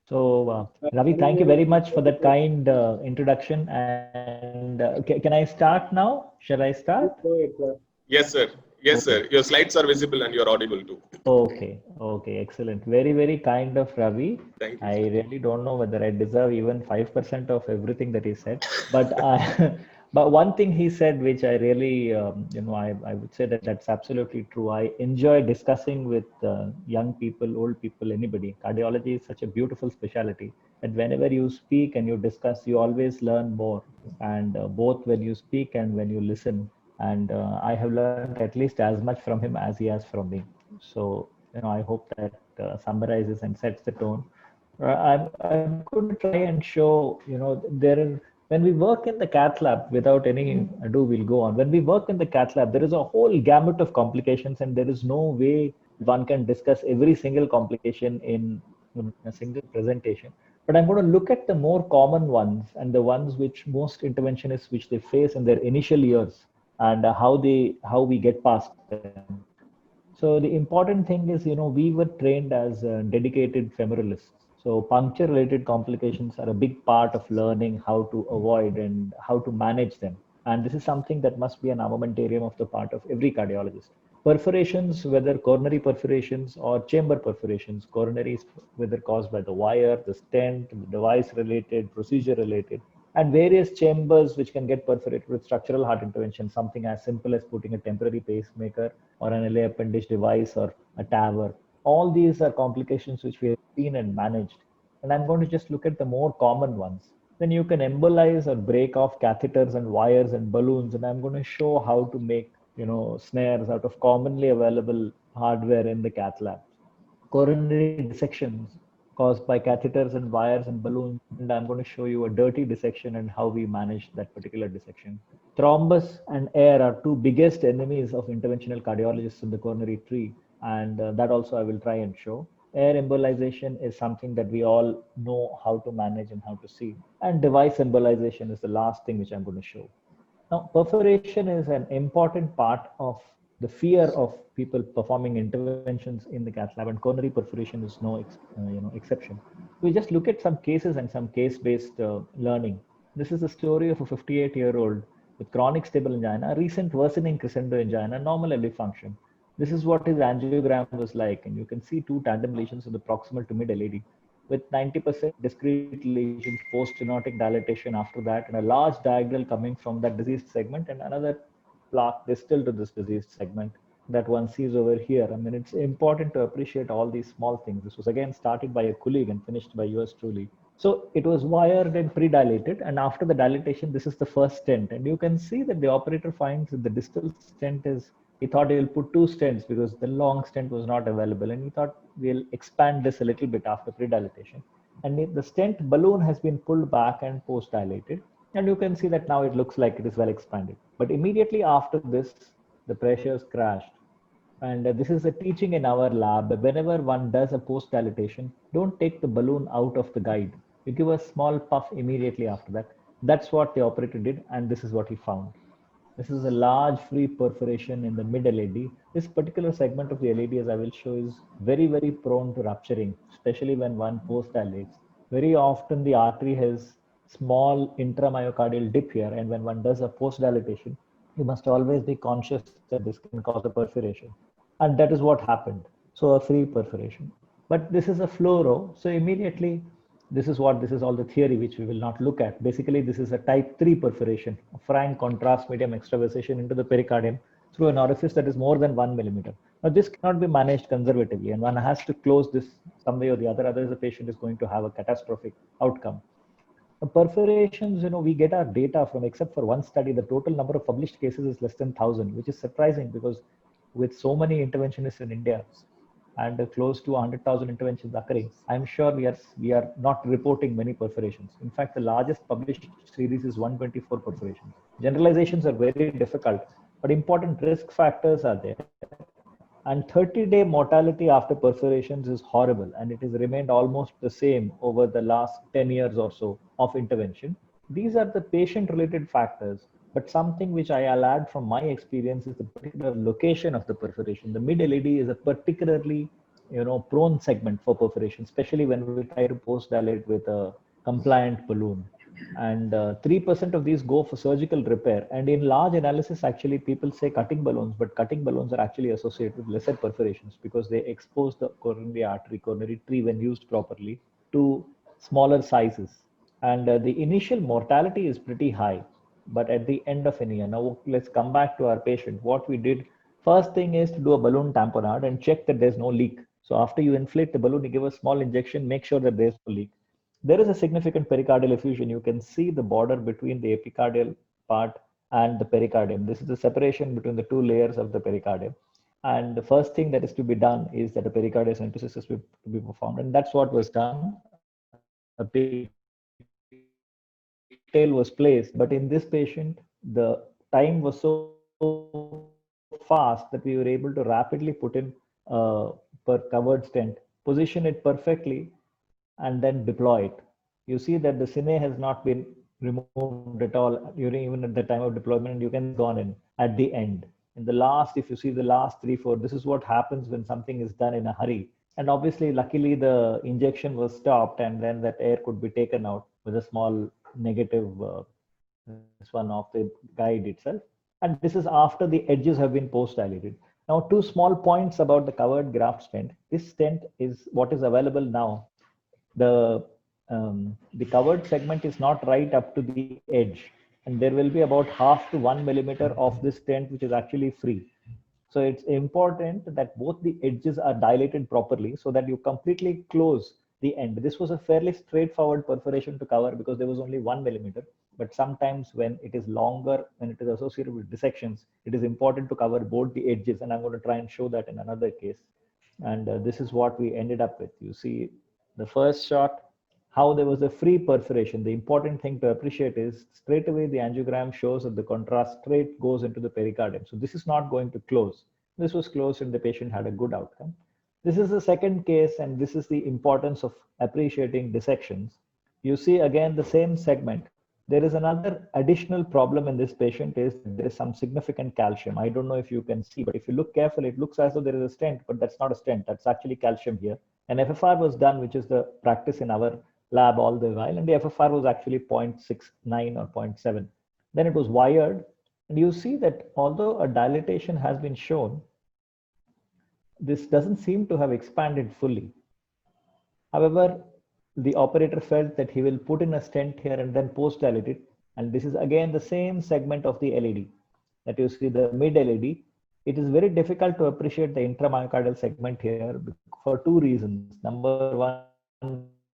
So, Ravi, thank you very much for that kind introduction. And can I start now? Shall I start? Yes, sir. Yes, Okay. sir. Your slides are visible and you're audible too. Okay, excellent. Very, very kind of Ravi. Thank you, I sir. really don't know whether I deserve even 5% of everything that he said. But but one thing he said, which I really, I would say that that's absolutely true. I enjoy discussing with young people, old people, anybody. Cardiology is such a beautiful specialty that whenever you speak and you discuss, you always learn more. And both when you speak and when you listen. And I have learned at least as much from him as he has from me. So, I hope that summarizes and sets the tone. I'm going to try and show, when we work in the cath lab, without any ado, we'll go on. When we work in the cath lab, there is a whole gamut of complications, and there is no way one can discuss every single complication in a single presentation. But I'm going to look at the more common ones and the ones which most interventionists which they face in their initial years, and how we get past them. So the important thing is, we were trained as dedicated femoralists. So puncture-related complications are a big part of learning how to avoid and how to manage them. And this is something that must be an armamentarium of the part of every cardiologist. Perforations, whether coronary perforations or chamber perforations, coronaries, whether caused by the wire, the stent, the device-related, procedure-related, and various chambers which can get perforated with structural heart intervention, something as simple as putting a temporary pacemaker or an LA appendage device or a TAVR. All these are complications which we have seen and managed. And I'm going to just look at the more common ones. Then you can embolize or break off catheters and wires and balloons. And I'm going to show how to make, snares out of commonly available hardware in the cath lab. Coronary dissections caused by catheters and wires and balloons. And I'm going to show you a dirty dissection and how we manage that particular dissection. Thrombus and air are two biggest enemies of interventional cardiologists in the coronary tree. And that also I will try and show. Air embolization is something that we all know how to manage and how to see. And device embolization is the last thing which I'm going to show. Now, perforation is an important part of the fear of people performing interventions in the cath lab, and coronary perforation is no exception. We just look at some cases and some case-based learning. This is the story of a 58-year-old with chronic stable angina, recent worsening crescendo angina, normal LV function. This is what his angiogram was like, and you can see two tandem lesions in the proximal to mid LAD with 90% discrete lesions, post-stenotic dilatation after that, and a large diagonal coming from that diseased segment, and another plaque distal to this diseased segment that one sees over here. I mean, it's important to appreciate all these small things. This was again started by a colleague and finished by yours truly. So it was wired and pre-dilated, and after the dilatation, this is the first stent. And you can see that the operator finds that the distal stent is, he thought he'll put two stents because the long stent was not available, and he thought we'll expand this a little bit after pre-dilatation. And the stent balloon has been pulled back and post-dilated, and you can see that now it looks like it is well expanded. But immediately after this, the pressures crashed. And this is a teaching in our lab. Whenever one does a post dilatation, don't take the balloon out of the guide. You give a small puff immediately after that. That's what the operator did, and this is what he found. This is a large free perforation in the mid LAD. This particular segment of the LAD, as I will show, is very, very prone to rupturing, especially when one post dilates. Very often, the artery has small intramyocardial dip here, and when one does a post dilatation, you must always be conscious that this can cause a perforation. And that is what happened. So, a free perforation. But this is a fluoro. So, immediately, this is all the theory which we will not look at. Basically, this is a type 3 perforation, a frank contrast medium extravasation into the pericardium through an orifice that is more than 1 millimeter. Now, this cannot be managed conservatively, and one has to close this some way or the other, otherwise the patient is going to have a catastrophic outcome. Perforations, we get our data from, except for one study, the total number of published cases is less than 1,000, which is surprising because with so many interventionists in India and close to 100,000 interventions occurring, I'm sure we are not reporting many perforations. In fact, the largest published series is 124 perforations. Generalizations are very difficult, but important risk factors are there. And 30-day mortality after perforations is horrible, and it has remained almost the same over the last 10 years or so of intervention. These are the patient-related factors, but something which I'll add from my experience is the particular location of the perforation. The mid LAD is a particularly prone segment for perforation, especially when we try to post dilate with a compliant balloon. And 3% of these go for surgical repair. And in large analysis, actually, people say cutting balloons, but cutting balloons are actually associated with lesser perforations because they expose the coronary artery, coronary tree, when used properly, to smaller sizes. And the initial mortality is pretty high, but at the end of an year. Now, let's come back to our patient. What we did, first thing is to do a balloon tamponade and check that there's no leak. So after you inflate the balloon, you give a small injection, make sure that there's no leak. There is a significant pericardial effusion. You can see the border between the epicardial part and the pericardium. This is the separation between the two layers of the pericardium. And the first thing that is to be done is that a pericardiocentesis is to be performed. And that's what was done. A pigtail was placed, but in this patient, the time was so fast that we were able to rapidly put in per covered stent, position it perfectly, and then deploy it. You see that the cine has not been removed at all during even at the time of deployment, and you can gone in at the end. In the last, if you see the last 3-4, this is what happens when something is done in a hurry. And obviously, luckily, the injection was stopped, and then that air could be taken out with a small negative this one of the guide itself. And this is after the edges have been post dilated. Now, two small points about the covered graft stent. This stent is what is available now. The covered segment is not right up to the edge, and there will be about 0.5 to 1 millimeter of this stent which is actually free. So it's important that both the edges are dilated properly so that you completely close the end. This was a fairly straightforward perforation to cover because there was only 1 millimeter. But sometimes when it is longer, when it is associated with dissections, it is important to cover both the edges. And I'm going to try and show that in another case. And this is what we ended up with. You see the first shot, how there was a free perforation. The important thing to appreciate is straight away the angiogram shows that the contrast straight goes into the pericardium. So this is not going to close. This was closed and the patient had a good outcome. This is the second case, and this is the importance of appreciating dissections. You see again the same segment. There is another additional problem in this patient is there is some significant calcium. I don't know if you can see, but if you look carefully, it looks as though there is a stent, but that's not a stent. That's actually calcium here. An FFR was done, which is the practice in our lab all the while, and the FFR was actually 0.69 or 0.7. Then it was wired, and you see that although a dilatation has been shown, this doesn't seem to have expanded fully. However, the operator felt that he will put in a stent here and then post dilate it. And this is again the same segment of the LED that you see, the mid LED. It is very difficult to appreciate the intramyocardial segment here for two reasons. Number one,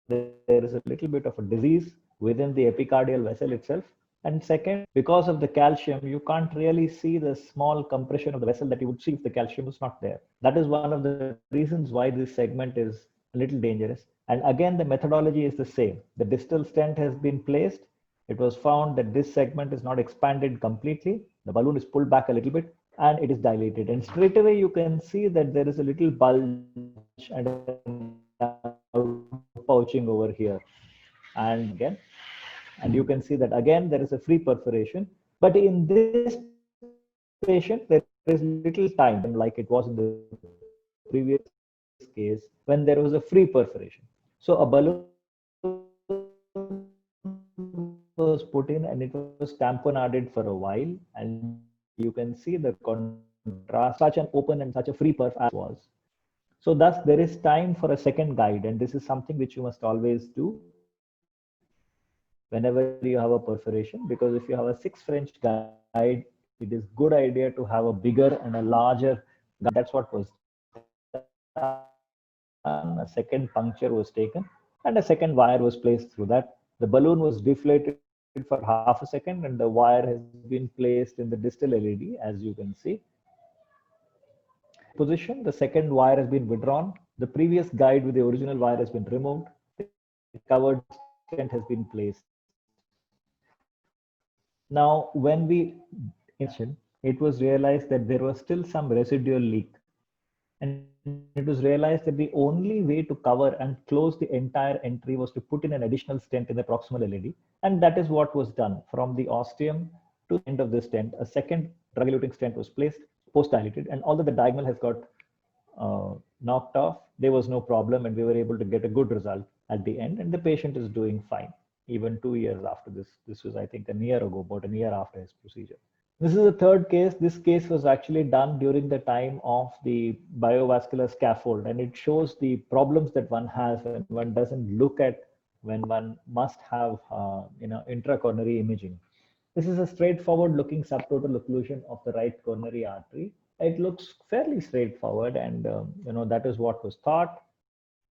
there is a little bit of a disease within the epicardial vessel itself. And second, because of the calcium, you can't really see the small compression of the vessel that you would see if the calcium was not there. That is one of the reasons why this segment is a little dangerous. And again, the methodology is the same. The distal stent has been placed. It was found that this segment is not expanded completely. The balloon is pulled back a little bit and it is dilated. And straight away, you can see that there is a little bulge and pouching over here. And again, and you can see that again, there is a free perforation. But in this patient, there is little time, like it was in the previous case, when there was a free perforation. So a balloon was put in and it was tamponaded for a while, and you can see the contrast, such an open and such a free perf as was. So thus there is time for a second guide, and this is something which you must always do whenever you have a perforation, because if you have a 6 French guide, it is good idea to have a bigger and a larger guide. That's what was done. A second puncture was taken and a second wire was placed through that. The balloon was deflated for half a second and the wire has been placed in the distal LED, as you can see. Position, the second wire has been withdrawn. The previous guide with the original wire has been removed. The covered stent has been placed. Now, when we it was realized that there was still some residual leak. And it was realized that the only way to cover and close the entire entry was to put in an additional stent in the proximal LED. And that is what was done. From the ostium to the end of the stent, a second drug-eluting stent was placed, post-dilated. And although the diagonal has got knocked off, there was no problem, and we were able to get a good result at the end, and the patient is doing fine even 2 years after this. This was, I think, a year ago, about a year after his procedure. This is the third case. This case was actually done during the time of the biovascular scaffold, and it shows the problems that one has when one doesn't look at, when one must have intracoronary imaging. This is a straightforward looking subtotal occlusion of the right coronary artery. It looks fairly straightforward, and that is what was thought.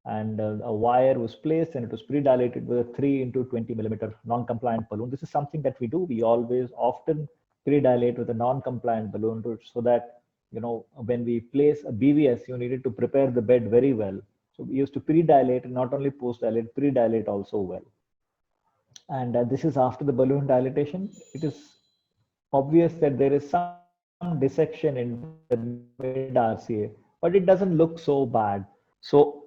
And a wire was placed, and it was pre-dilated with a 3 into 20 millimeter non-compliant balloon. This is something that we do. We always often pre-dilate with a non-compliant balloon so that, when we place a BVS, you needed to prepare the bed very well. So we used to pre-dilate, and not only post-dilate, pre-dilate also well. And this is after the balloon dilatation. It is obvious that there is some dissection in the mid RCA, but it doesn't look so bad. So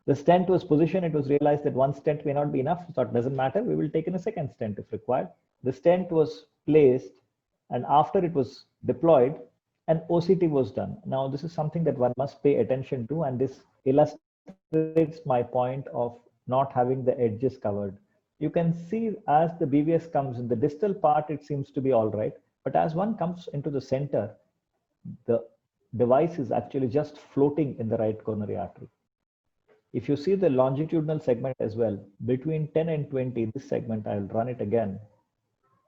the stent was positioned. It was realized that one stent may not be enough, so it doesn't matter. We will take in a second stent if required. The stent was placed, and after it was deployed, an OCT was done. Now, this is something that one must pay attention to, and this illustrates my point of not having the edges covered. You can see as the BVS comes in the distal part, it seems to be all right. But as one comes into the center, the device is actually just floating in the right coronary artery. If you see the longitudinal segment as well, between 10 and 20, this segment, I'll run it again.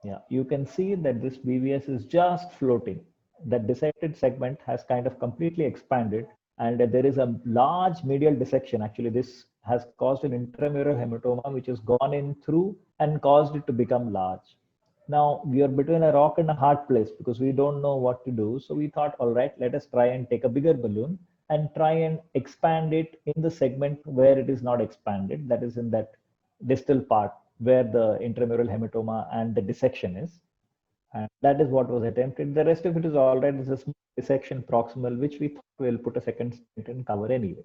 Yeah, you can see that this BVS is just floating. That dissected segment has kind of completely expanded, and there is a large medial dissection. Actually, this has caused an intramural hematoma, which has gone in through and caused it to become large. Now, we are between a rock and a hard place because we don't know what to do. So we thought, all right, let us try and take a bigger balloon and try and expand it in the segment where it is not expanded. That is in that distal part where the intramural hematoma and the dissection is. And that is what was attempted. The rest of it is all right. It's a small dissection proximal, which we thought we'll put a second stent and cover anyway.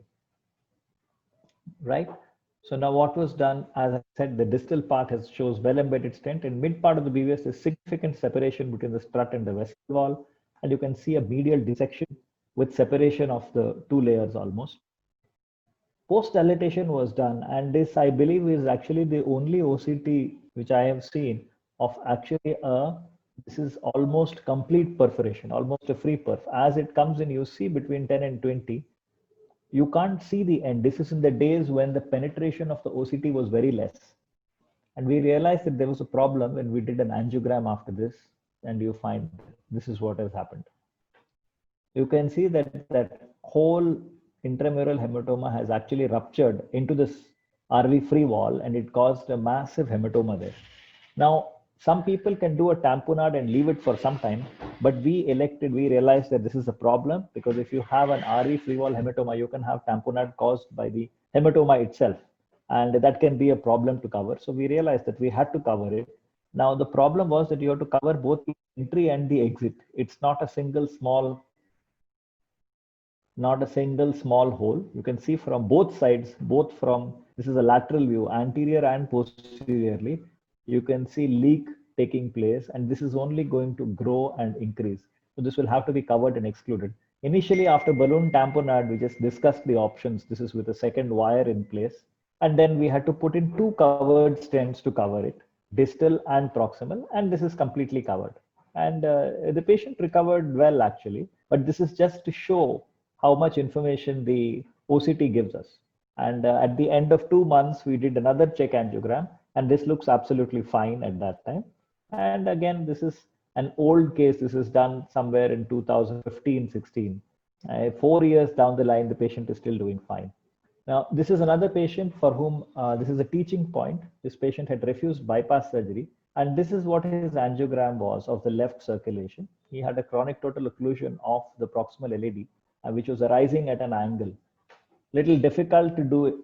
Right? So now what was done, as I said, the distal part shows well-embedded stent, and mid part of the BVS is significant separation between the strut and the vessel wall. And you can see a medial dissection with separation of the two layers almost. Post-dilatation was done, and this, I believe, is actually the only OCT which I have seen of actually this is almost complete perforation, almost a free perf. As it comes in, you see between 10 and 20, you can't see the end. This is in the days when the penetration of the OCT was very less. And we realized that there was a problem when we did an angiogram after this, and you find this is what has happened. You can see that that whole intramural hematoma has actually ruptured into this RV free wall, and it caused a massive hematoma there. Now, some people can do a tamponade and leave it for some time, but we realized that this is a problem, because if you have an RV free wall hematoma, you can have tamponade caused by the hematoma itself, and that can be a problem to cover. So we realized that we had to cover it. Now, the problem was that you have to cover both the entry and the exit. It's not a single small hole. You can see from both sides, this is a lateral view, anterior and posteriorly, you can see leak taking place, and this is only going to grow and increase. So this will have to be covered and excluded. Initially, after balloon tamponade, we just discussed the options. This is with a second wire in place. And then we had to put in 2 covered stents to cover it, distal and proximal, and this is completely covered. And the patient recovered well, actually, but this is just to show how much information the OCT gives us. And at the end of 2 months, we did another check angiogram, and this looks absolutely fine at that time. And again, this is an old case. This is done somewhere in 2015-16. 4 years down the line, the patient is still doing fine. Now, this is another patient for whom this is a teaching point. This patient had refused bypass surgery, and this is what his angiogram was of the left circulation. He had a chronic total occlusion of the proximal LAD, which was arising at an angle. Little difficult to do,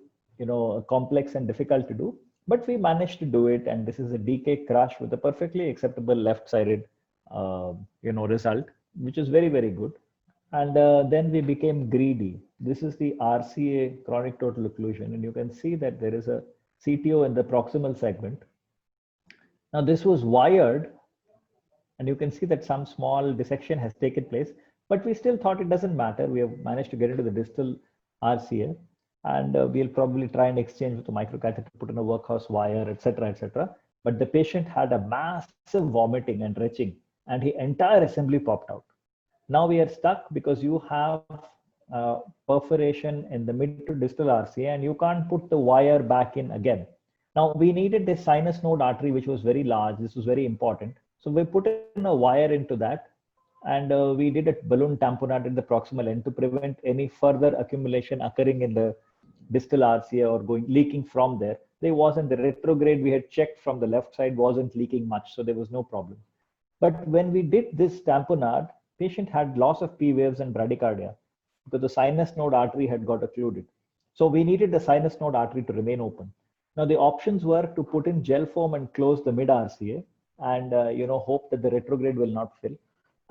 complex and difficult to do, but we managed to do it. And this is a DK crush with a perfectly acceptable left-sided, result, which is very, very good. And then we became greedy. This is the RCA, chronic total occlusion, and you can see that there is a CTO in the proximal segment. Now this was wired, and you can see that some small dissection has taken place, but we still thought it doesn't matter. We have managed to get into the distal RCA, and we'll probably try and exchange with the microcatheter, put in a workhorse wire, etc., etc. But the patient had a massive vomiting and retching, and the entire assembly popped out. Now we are stuck because you have perforation in the mid to distal RCA, and you can't put the wire back in again. Now we needed this sinus node artery, which was very large. This was very important. So we put in a wire into that, and we did a balloon tamponade at the proximal end to prevent any further accumulation occurring in the distal RCA or going leaking from there. There wasn't the retrograde we had checked from the left side wasn't leaking much, so there was no problem. But when we did this tamponade, patient had loss of P waves and bradycardia because the sinus node artery had got occluded. So we needed the sinus node artery to remain open. Now the options were to put in gel foam and close the mid RCA and hope that the retrograde will not fill.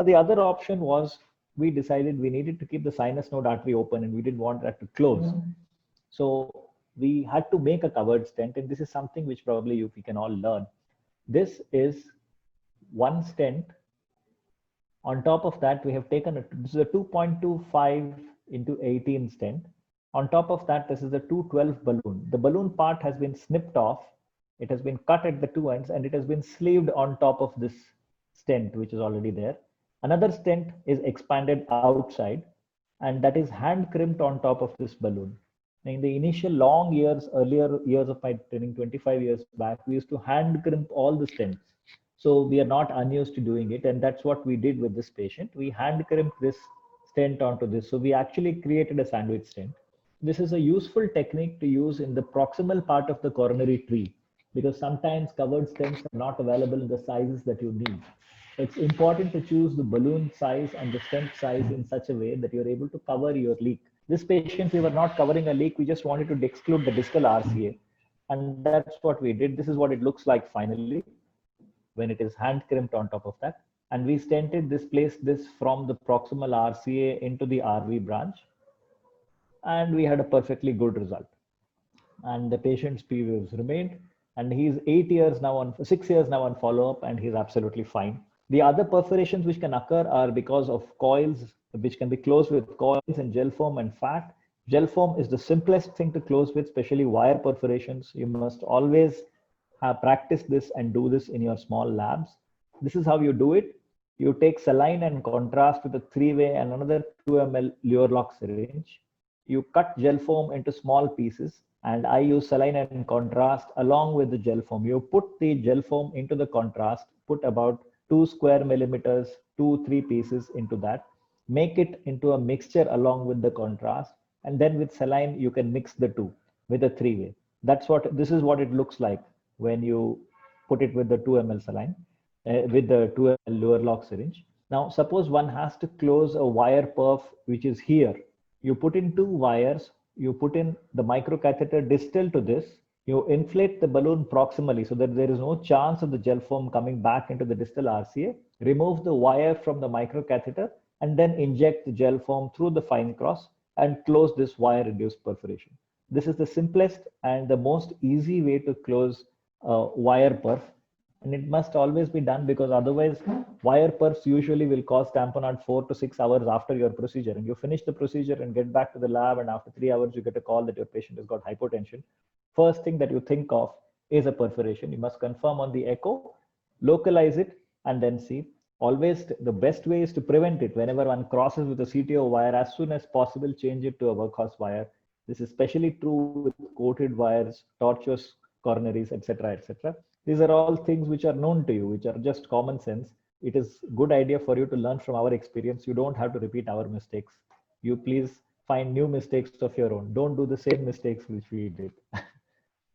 The other option was we decided we needed to keep the sinus node artery open and we didn't want that to close. So we had to make a covered stent, and this is something which probably we can all learn. This is one stent. On top of that, we have taken this is a 2.25 into 18 stent. On top of that, this is a 212 balloon. The balloon part has been snipped off. It has been cut at the two ends and it has been sleeved on top of this stent, which is already there. Another stent is expanded outside, and that is hand crimped on top of this balloon. In the initial long years, earlier years of my training, 25 years back, we used to hand crimp all the stents. So we are not unused to doing it. And that's what we did with this patient. We hand crimped this stent onto this. So we actually created a sandwich stent. This is a useful technique to use in the proximal part of the coronary tree, because sometimes covered stents are not available in the sizes that you need. It's important to choose the balloon size and the stent size in such a way that you're able to cover your leak. This patient, we were not covering a leak. We just wanted to exclude the distal RCA. And that's what we did. This is what it looks like finally when it is hand crimped on top of that. And we stented this, placed this from the proximal RCA into the RV branch. And we had a perfectly good result. And the patient's P waves remained. And he's 6 years now on follow-up, and he's absolutely fine. The other perforations which can occur are because of coils, which can be closed with coils and gel foam and fat. Gel foam is the simplest thing to close with, especially wire perforations. You must always practice this and do this in your small labs. This is how you do it. You take saline and contrast with a 3-way and another 2 ml Luer-Lock syringe. You cut gel foam into small pieces, and I use saline and contrast along with the gel foam. You put the gel foam into the contrast, put about 2 square millimeters, 2-3 pieces into that, make it into a mixture along with the contrast, and then with saline you can mix the two with a 3-way. This is what it looks like when you put it with the 2 ml saline, with the 2 ml Luer-Lock syringe. Now suppose one has to close a wire perf which is here. You put in 2 wires, you put in the microcatheter distal to this, you inflate the balloon proximally so that there is no chance of the gel foam coming back into the distal RCA, remove the wire from the microcatheter, and then inject the gel foam through the fine cross and close this wire reduced perforation. This is the simplest and the most easy way to close wire perf. And it must always be done, because otherwise wire perfs usually will cause tamponade 4 to 6 hours after your procedure, and you finish the procedure and get back to the lab, and after 3 hours you get a call that your patient has got hypotension. First thing that you think of is a perforation. You must confirm on the echo, localize it, and then see. Always the best way is to prevent it. Whenever one crosses with a CTO wire, as soon as possible change it to a workhorse wire. This is especially true with coated wires, tortuous coronaries, etc., etc. These are all things which are known to you, which are just common sense. It is a good idea for you to learn from our experience. You don't have to repeat our mistakes. You please find new mistakes of your own. Don't do the same mistakes which we did.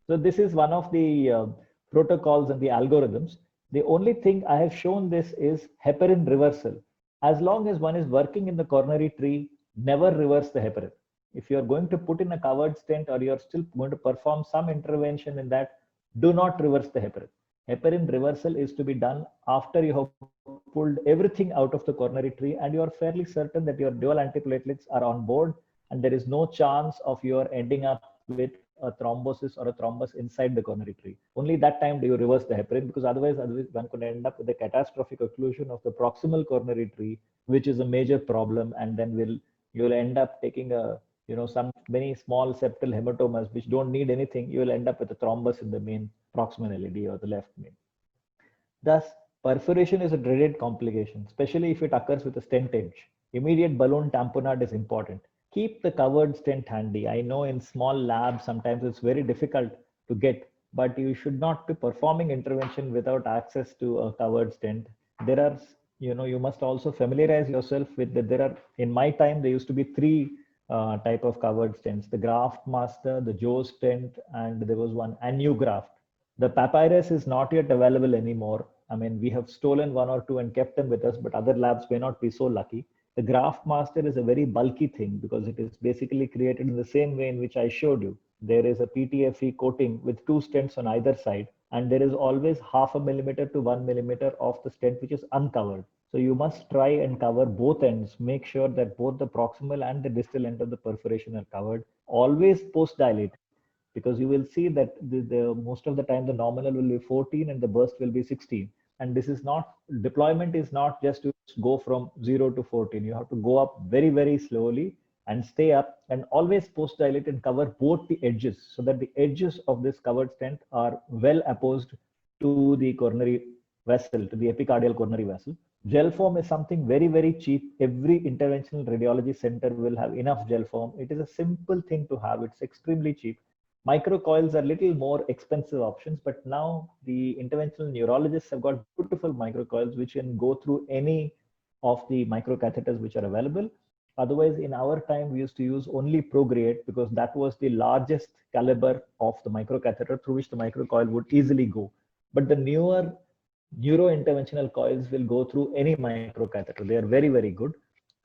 So this is one of the protocols and the algorithms. The only thing I have shown this is heparin reversal. As long as one is working in the coronary tree, never reverse the heparin. If you're going to put in a covered stent, or you're still going to perform some intervention in that, do not reverse the heparin. Heparin reversal is to be done after you have pulled everything out of the coronary tree and you are fairly certain that your dual antiplatelets are on board and there is no chance of your ending up with a thrombosis or a thrombus inside the coronary tree. Only that time do you reverse the heparin, because otherwise one could end up with a catastrophic occlusion of the proximal coronary tree, which is a major problem, and then you'll end up taking a some many small septal hematomas which don't need anything, you will end up with a thrombus in the main proximal LED or the left main. Thus, perforation is a dreaded complication, especially if it occurs with a stent edge. Immediate balloon tamponade is important. Keep the covered stent handy. I know in small labs sometimes it's very difficult to get, but you should not be performing intervention without access to a covered stent. There are, you must also familiarize yourself with that. There are, in my time, there used to be three type of covered stents: the Graft Master, the Joe stent, and there was one Anugraft. The papyrus is not yet available anymore. I mean, we have stolen one or two and kept them with us, but other labs may not be so lucky. The Graft Master is a very bulky thing because it is basically created in the same way in which I showed you. There is a PTFE coating with two stents on either side, and there is always 0.5 millimeter to 1 millimeter of the stent which is uncovered. So you must try and cover both ends. Make sure that both the proximal and the distal end of the perforation are covered. Always post dilate, because you will see that the most of the time the nominal will be 14 and the burst will be 16. And this is not, deployment is not just to go from 0 to 14. You have to go up very, very slowly and stay up, and always post dilate and cover both the edges so that the edges of this covered stent are well opposed to the coronary vessel, to the epicardial coronary vessel. Gel foam is something very, very cheap. Every interventional radiology center will have enough gel foam. It is a simple thing to have. It's extremely cheap. Microcoils are little more expensive options, but now the interventional neurologists have got beautiful microcoils which can go through any of the microcatheters which are available. Otherwise, in our time, we used to use only ProGrade because that was the largest caliber of the microcatheter through which the microcoil would easily go. But the newer neurointerventional coils will go through any microcatheter. They are very, very good.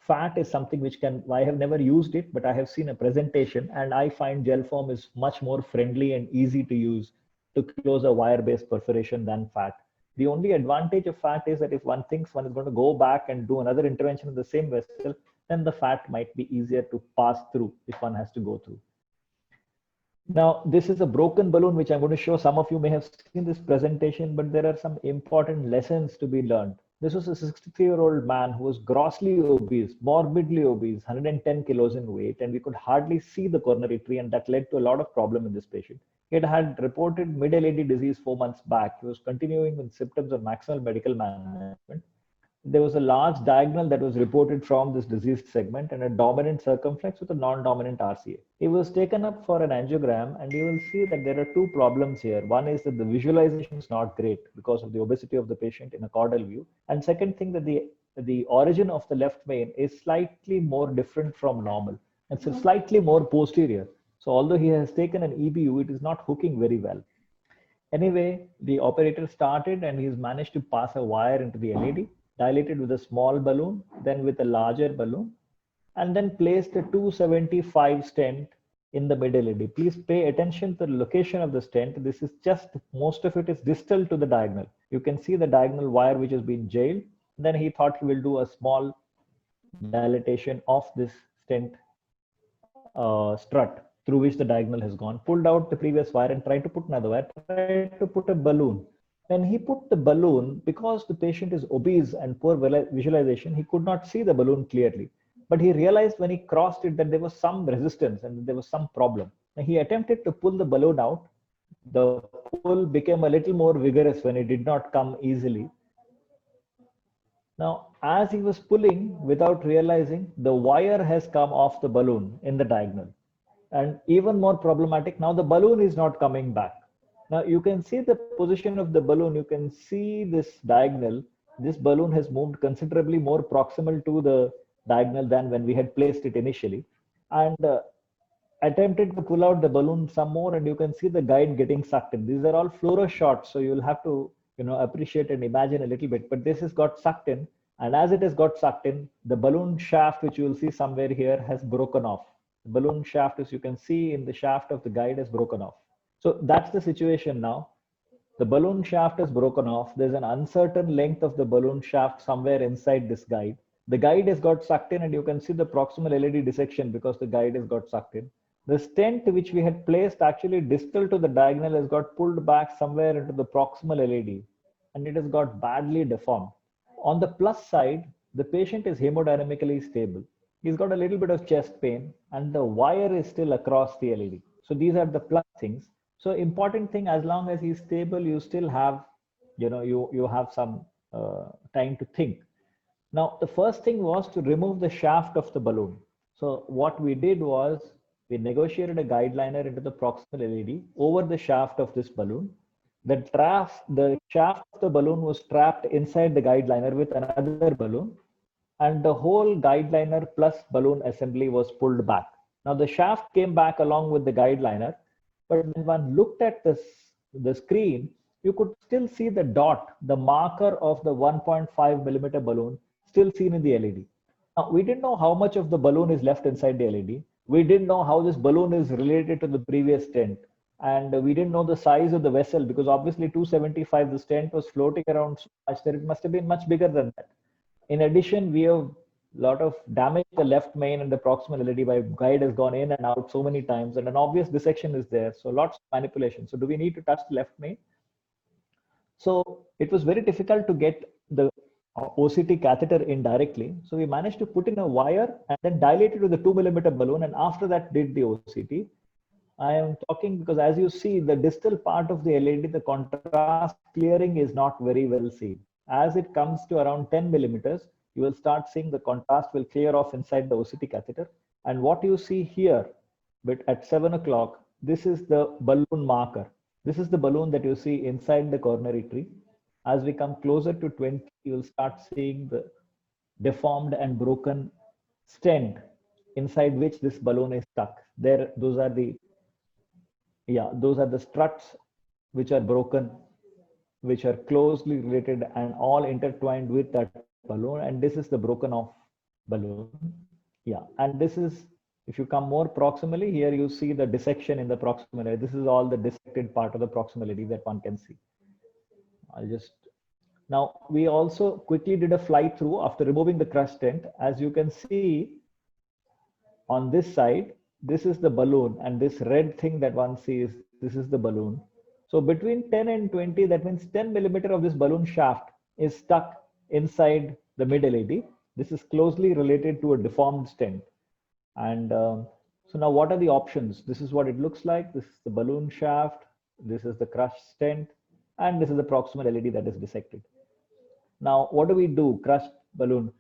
Fat is something which can, I have never used it, but I have seen a presentation, and I find gel foam is much more friendly and easy to use to close a wire-based perforation than fat. The only advantage of fat is that if one thinks one is going to go back and do another intervention in the same vessel, then the fat might be easier to pass through if one has to go through. Now, this is a broken balloon, which I'm going to show. Some of you may have seen this presentation, but there are some important lessons to be learned. This was a 63-year-old man who was grossly obese, morbidly obese, 110 kilos in weight, and we could hardly see the coronary tree, and that led to a lot of problem in this patient. He had reported mid-LAD disease 4 months back. He was continuing with symptoms of maximal medical management. There was a large diagonal that was reported from this diseased segment and a dominant circumflex with a non-dominant RCA. He was taken up for an angiogram, and you will see that there are two problems here. One is that the visualization is not great because of the obesity of the patient in a caudal view. And second thing, that the origin of the left main is slightly more different from normal. It's slightly more posterior. So although he has taken an EBU, it is not hooking very well. Anyway, the operator started and he's managed to pass a wire into the LAD, dilated with a small balloon, then with a larger balloon, and then placed a 275 stent in the mid LAD. Please pay attention to the location of the stent. This is just, most of it is distal to the diagonal. You can see the diagonal wire which has been jailed. Then he thought he will do a small dilatation of this stent strut through which the diagonal has gone, pulled out the previous wire and tried to put another wire, tried to put a balloon. When he put the balloon, because the patient is obese and poor visualization, he could not see the balloon clearly. But he realized when he crossed it that there was some resistance and there was some problem. And he attempted to pull the balloon out. The pull became a little more vigorous when it did not come easily. Now, as he was pulling without realizing, the wire has come off the balloon in the diagonal. And even more problematic, now the balloon is not coming back. Now you can see the position of the balloon. You can see this diagonal. This balloon has moved considerably more proximal to the diagonal than when we had placed it initially. And attempted to pull out the balloon some more, and you can see the guide getting sucked in. These are all fluoro shots, so you'll have to appreciate and imagine a little bit. But this has got sucked in, and as it has got sucked in, the balloon shaft, which you will see somewhere here, has broken off. The balloon shaft, as you can see in the shaft of the guide, has broken off. So that's the situation now. The balloon shaft is broken off. There's an uncertain length of the balloon shaft somewhere inside this guide. The guide has got sucked in, and you can see the proximal LAD dissection because the guide has got sucked in. The stent which we had placed actually distal to the diagonal has got pulled back somewhere into the proximal LAD, and it has got badly deformed. On the plus side, the patient is hemodynamically stable. He's got a little bit of chest pain, and the wire is still across the LED. So these are the plus things. So important thing, as long as he's stable, you still have, you have some time to think. Now, the first thing was to remove the shaft of the balloon. So what we did was we negotiated a guide liner into the proximal LED over the shaft of this balloon. The shaft of the balloon was trapped inside the guide liner with another balloon, and the whole guide liner plus balloon assembly was pulled back. Now the shaft came back along with the guide liner, but when one looked at the screen, you could still see the dot, the marker of the 1.5 millimeter balloon still seen in the LED. Now, we didn't know how much of the balloon is left inside the LED. We didn't know how this balloon is related to the previous stent. And we didn't know the size of the vessel, because obviously 275, the stent was floating around so much that it must have been much bigger than that. In addition, we have a lot of damage to the left main and the proximal LED by guide has gone in and out so many times, and an obvious dissection is there. So lots of manipulation. So do we need to touch the left main? So it was very difficult to get the OCT catheter in directly. So we managed to put in a wire and then dilate it with a 2 millimeter balloon, and after that did the OCT. I am talking because, as you see, the distal part of the LED, the contrast clearing is not very well seen. As it comes to around 10 millimeters, you will start seeing the contrast will clear off inside the OCT catheter. And what you see here, but at 7 o'clock, this is the balloon marker. This is the balloon that you see inside the coronary tree. As we come closer to 20, you will start seeing the deformed and broken stent inside which this balloon is stuck. There, those are the struts which are broken, which are closely related and all intertwined with that balloon. And this is the broken off balloon. Yeah, and this is, if you come more proximally, here you see the dissection in the proximal area. This is all the dissected part of the proximal area that one can see. Now we also quickly did a fly through after removing the crush stent. As you can see on this side, this is the balloon, and this red thing that one sees, this is the balloon. So between 10 and 20, that means 10 millimeter of this balloon shaft is stuck inside the mid LED. This is closely related to a deformed stent. And so now what are the options? This is what it looks like. This is the balloon shaft. This is the crushed stent. And this is the proximal LED that is dissected. Now, what do we do? Crushed balloon.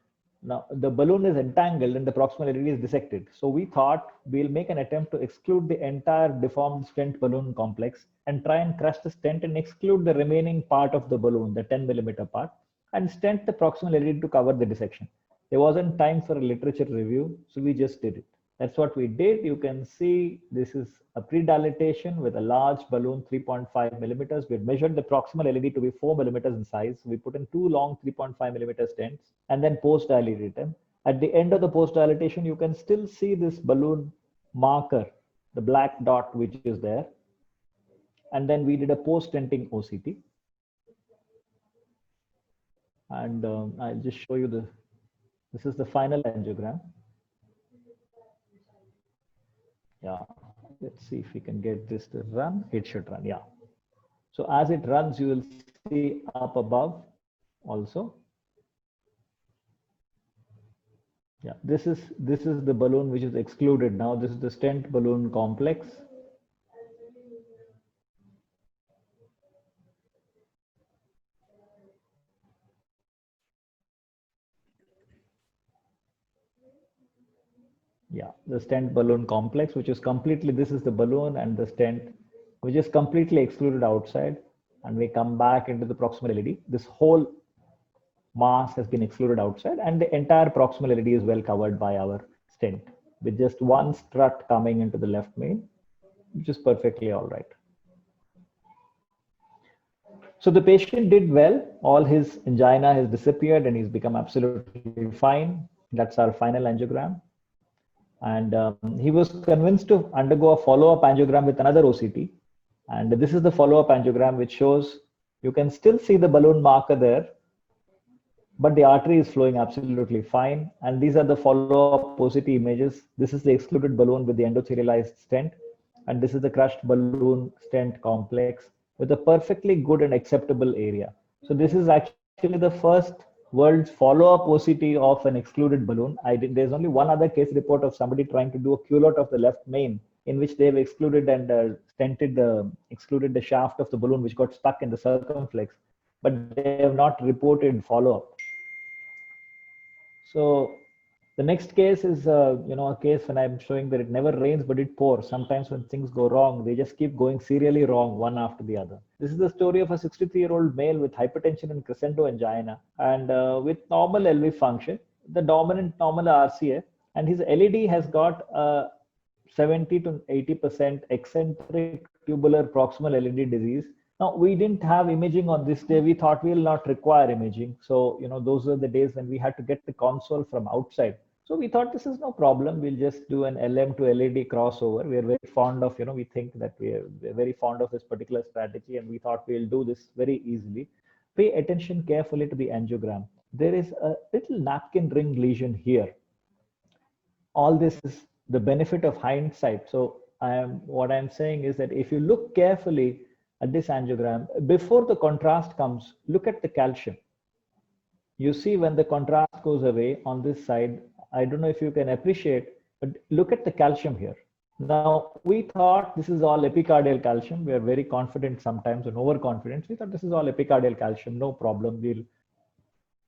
Now, the balloon is entangled and the proximal LED is dissected. So we thought we'll make an attempt to exclude the entire deformed stent balloon complex and try and crush the stent and exclude the remaining part of the balloon, the 10 millimeter part, and stent the proximal LED to cover the dissection. There wasn't time for a literature review, so we just did it. That's what we did. You can see this is a pre-dilatation with a large balloon, 3.5 millimeters. We measured the proximal LED to be 4 millimeters in size. We put in two long 3.5 millimeter stents and then post-dilated them. At the end of the post-dilatation, you can still see this balloon marker, the black dot which is there. And then we did a post-stenting OCT. And I'll just show you this is the final angiogram. Yeah, let's see if we can get this to run. It should run, yeah. So as it runs, you will see up above also. Yeah, this is the balloon which is excluded now. This is the stent balloon complex. Yeah, the stent balloon complex, which is completely, this is the balloon and the stent, which is completely excluded outside. And we come back into the proximal LED. This whole mass has been excluded outside, and the entire proximal LED is well covered by our stent, with just one strut coming into the left main, which is perfectly all right. So the patient did well. All his angina has disappeared and he's become absolutely fine. That's our final angiogram. And he was convinced to undergo a follow-up angiogram with another OCT. And this is the follow-up angiogram, which shows you can still see the balloon marker there, but the artery is flowing absolutely fine. And these are the follow-up OCT images. This is the excluded balloon with the endothelialized stent. And this is the crushed balloon stent complex with a perfectly good and acceptable area. So this is actually the first world's follow-up OCT of an excluded balloon. There's only one other case report of somebody trying to do a culotte of the left main, in which they've excluded and excluded the shaft of the balloon, which got stuck in the circumflex, but they have not reported follow-up. So the next case is, a case when I'm showing that it never rains, but it pours. Sometimes when things go wrong, they just keep going serially wrong, one after the other. This is the story of a 63-year-old male with hypertension and crescendo angina and with normal LV function, the dominant normal RCA, and his LED has got 70 to 80% eccentric tubular proximal LED disease. Now, we didn't have imaging on this day. We thought we'll not require imaging. So, those were the days when we had to get the console from outside. So we thought this is no problem. We'll just do an LM to LED crossover. We are very fond of, we think that we're very fond of this particular strategy, and we thought we'll do this very easily. Pay attention carefully to the angiogram. There is a little napkin ring lesion here. All this is the benefit of hindsight. So what I'm saying is that if you look carefully at this angiogram, before the contrast comes, look at the calcium. You see when the contrast goes away on this side, I don't know if you can appreciate, but look at the calcium here. Now, we thought this is all epicardial calcium. We are very confident sometimes and overconfident. We thought this is all epicardial calcium, no problem. We'll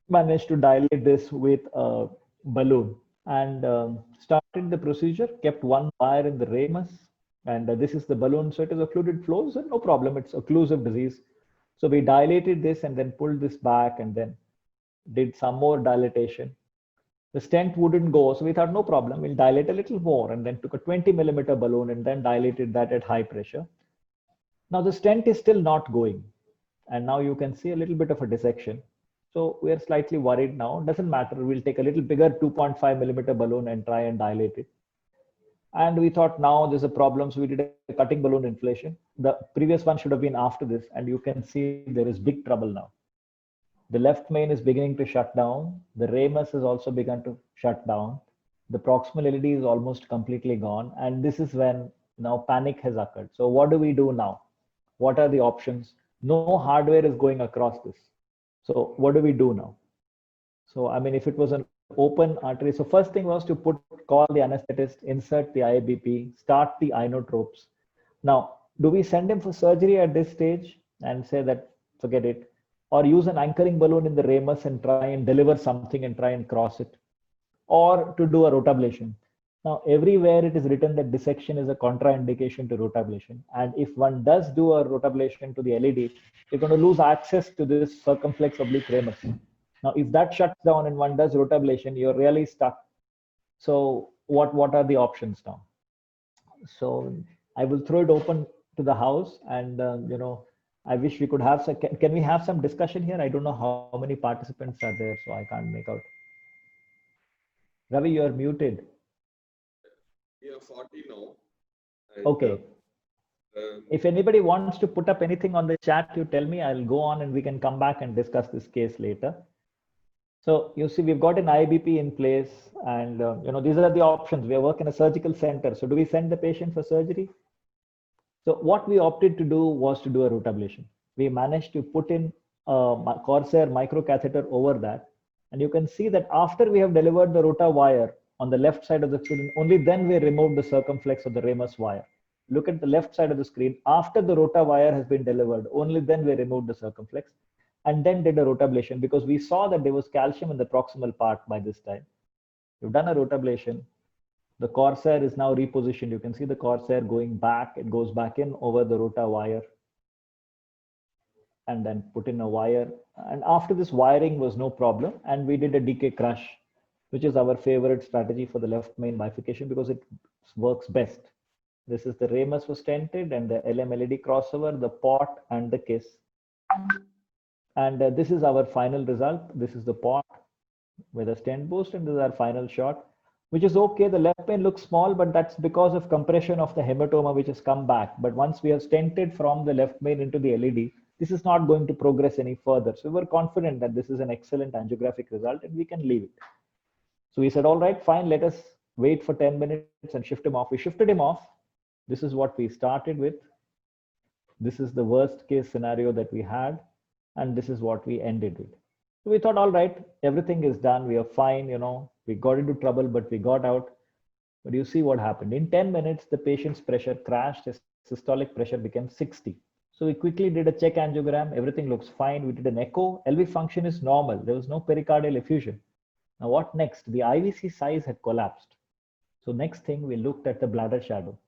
manage to dilate this with a balloon. And started the procedure, kept one wire in the ramus, and this is the balloon. So it is occluded flow, so no problem. It's occlusive disease. So we dilated this and then pulled this back and then did some more dilatation. The stent wouldn't go, so we thought no problem. We'll dilate a little more, and then took a 20-millimeter balloon and then dilated that at high pressure. Now the stent is still not going, and now you can see a little bit of a dissection. So we are slightly worried now. Doesn't matter. We'll take a little bigger 2.5-millimeter balloon and try and dilate it. And we thought now there's a problem. So we did a cutting balloon inflation. The previous one should have been after this. And you can see there is big trouble now. The left main is beginning to shut down. The ramus has also begun to shut down. The proximal LED is almost completely gone. And this is when now panic has occurred. So what do we do now? What are the options? No hardware is going across this. So what do we do now? So, I mean, if it was an open artery, so first thing was to call the anesthetist, insert the IABP, start the inotropes. Now, do we send him for surgery at this stage and say that forget it, or use an anchoring balloon in the ramus and try and deliver something and try and cross it, or to do a rotablation? Now, everywhere it is written that dissection is a contraindication to rotablation. And if one does do a rotablation to the LED, you're going to lose access to this circumflex oblique ramus. Now, if that shuts down and one does rotablation, you're really stuck. So what are the options now? So I will throw it open to the house, and I wish we could have some, can we have some discussion here? I don't know how many participants are there, so I can't make out. Ravi, you are muted. We are 40 now. And, okay. If anybody wants to put up anything on the chat, you tell me, I'll go on and we can come back and discuss this case later. So you see, we've got an IBP in place, and these are the options. We work in a surgical center. So do we send the patient for surgery? So what we opted to do was to do a rotablation. We managed to put in a Corsair microcatheter over that. And you can see that after we have delivered the rota wire on the left side of the screen, only then we removed the circumflex of the ramus wire. Look at the left side of the screen. After the rota wire has been delivered, only then we removed the circumflex and then did a rotablation, because we saw that there was calcium in the proximal part by this time. We've done a rotablation. The Corsair is now repositioned. You can see the Corsair going back. It goes back in over the rota wire and then put in a wire. And after this, wiring was no problem. And we did a DK crush, which is our favorite strategy for the left main bifurcation because it works best. This is the ramus was stented and the LM-LED crossover, the pot and the kiss. And this is our final result. This is the pot with a stent boost, and this is our final shot, which is okay. The left main looks small, but that's because of compression of the hematoma, which has come back. But once we have stented from the left main into the LED, this is not going to progress any further. So we were confident that this is an excellent angiographic result and we can leave it. So we said, all right, fine, let us wait for 10 minutes and shift him off. We shifted him off. This is what we started with. This is the worst case scenario that we had. And this is what we ended with. So we thought, all right, everything is done. We are fine. You know, we got into trouble, but we got out. But you see what happened. In 10 minutes, the patient's pressure crashed. His systolic pressure became 60. So we quickly did a check angiogram. Everything looks fine. We did an echo. LV function is normal. There was no pericardial effusion. Now what next? The IVC size had collapsed. So next thing, we looked at the bladder shadow.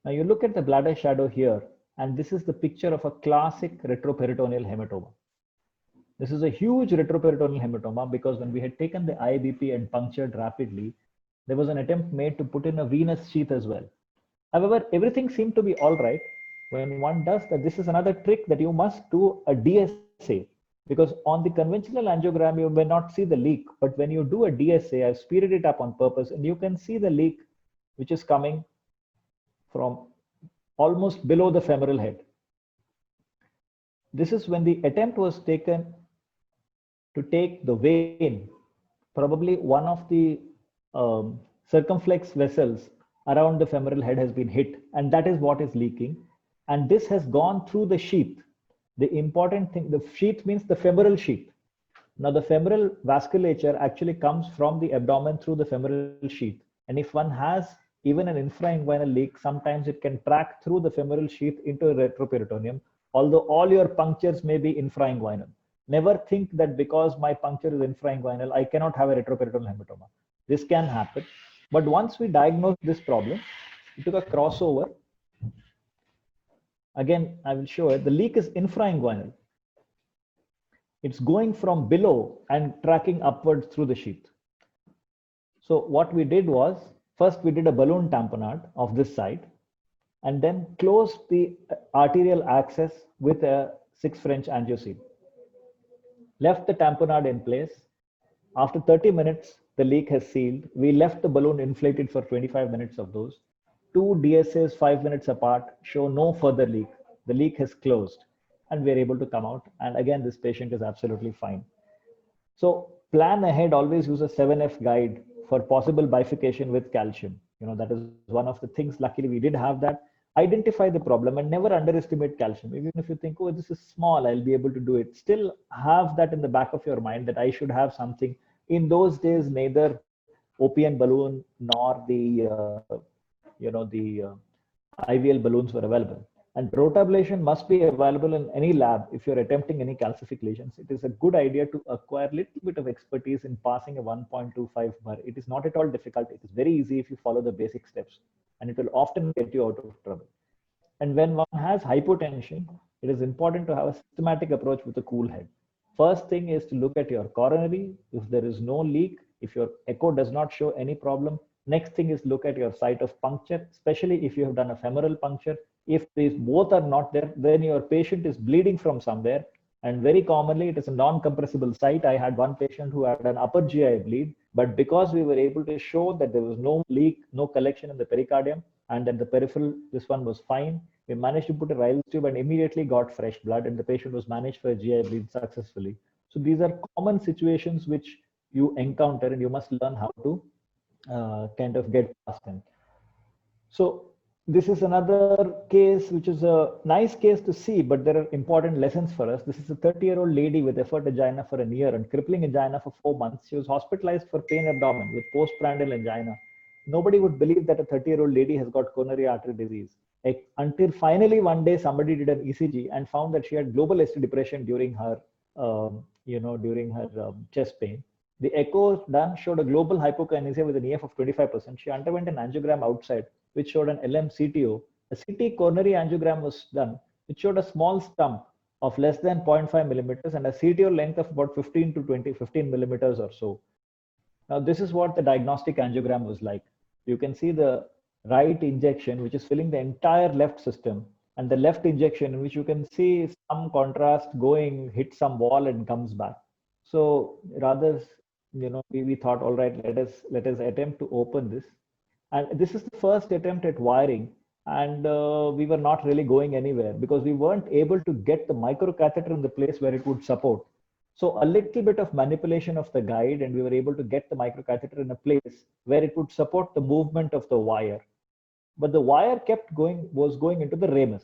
Now you look at the bladder shadow here, and this is the picture of a classic retroperitoneal hematoma. This is a huge retroperitoneal hematoma because when we had taken the IBP and punctured rapidly, there was an attempt made to put in a venous sheath as well. However, everything seemed to be all right. When one does that, this is another trick that you must do a DSA, because on the conventional angiogram, you may not see the leak. But when you do a DSA, I've speeded it up on purpose, and you can see the leak, which is coming from almost below the femoral head. This is when the attempt was taken to take the vein, probably one of the circumflex vessels around the femoral head has been hit, and that is what is leaking. And this has gone through the sheath. The important thing, the sheath means the femoral sheath. Now, the femoral vasculature actually comes from the abdomen through the femoral sheath. And if one has even an infrainguinal leak, sometimes it can track through the femoral sheath into a retroperitoneum, although all your punctures may be infrainguinal. Never think that because my puncture is infrainguinal, I cannot have a retroperitoneal hematoma. This can happen. But once we diagnosed this problem, we took a crossover. Again, I will show it. The leak is infrainguinal. It's going from below and tracking upwards through the sheath. So what we did was, first we did a balloon tamponade of this side, and then closed the arterial access with a 6 French angioseal. Left the tamponade in place. After 30 minutes, the leak has sealed. We left the balloon inflated for 25 minutes of those. 2 DSAs 5 minutes apart show no further leak. The leak has closed, and we're able to come out. And again, this patient is absolutely fine. So plan ahead, always use a 7F guide for possible bifurcation with calcium. You know, that is one of the things. Luckily, we did have that. Identify the problem and never underestimate calcium. Even if you think, oh, this is small, I'll be able to do it. Still have that in the back of your mind that I should have something. In those days, neither OPN balloon nor the IVL balloons were available. And rotablation must be available in any lab if you're attempting any calcific lesions. It is a good idea to acquire a little bit of expertise in passing a 1.25 bar. It is not at all difficult. It is very easy if you follow the basic steps, and it will often get you out of trouble. And when one has hypotension, it is important to have a systematic approach with a cool head. First thing is to look at your coronary. If there is no leak, if your echo does not show any problem, next thing is look at your site of puncture, especially if you have done a femoral puncture. If these both are not there, then your patient is bleeding from somewhere. And very commonly, it is a non-compressible site. I had one patient who had an upper GI bleed, but because we were able to show that there was no leak, no collection in the pericardium, and that the peripheral, this one was fine, we managed to put a Ryle's tube and immediately got fresh blood, and the patient was managed for a GI bleed successfully. So these are common situations which you encounter, and you must learn how to kind of get past them. So this is another case which is a nice case to see, but there are important lessons for us. This is a 30-year-old lady with effort angina for a year and crippling angina for 4 months. She was hospitalized for pain abdomen with postprandial angina. Nobody would believe that a 30-year-old lady has got coronary artery disease. Until finally one day somebody did an ECG and found that she had global ST depression during her, chest pain. The echo done showed a global hypokinesia with an EF of 25%. She underwent an angiogram outside, which showed an LM CTO. A CT coronary angiogram was done, which showed a small stump of less than 0.5 millimeters and a CTO length of about 15 to 15 millimeters or so. Now, this is what the diagnostic angiogram was like. You can see the right injection, which is filling the entire left system, and the left injection, in which you can see some contrast going, hit some wall and comes back. So rather, we thought, all right, let us attempt to open this. And this is the first attempt at wiring, and we were not really going anywhere because we weren't able to get the microcatheter in the place where it would support. So a little bit of manipulation of the guide, and we were able to get the microcatheter in a place where it would support the movement of the wire. But the wire was going into the ramus.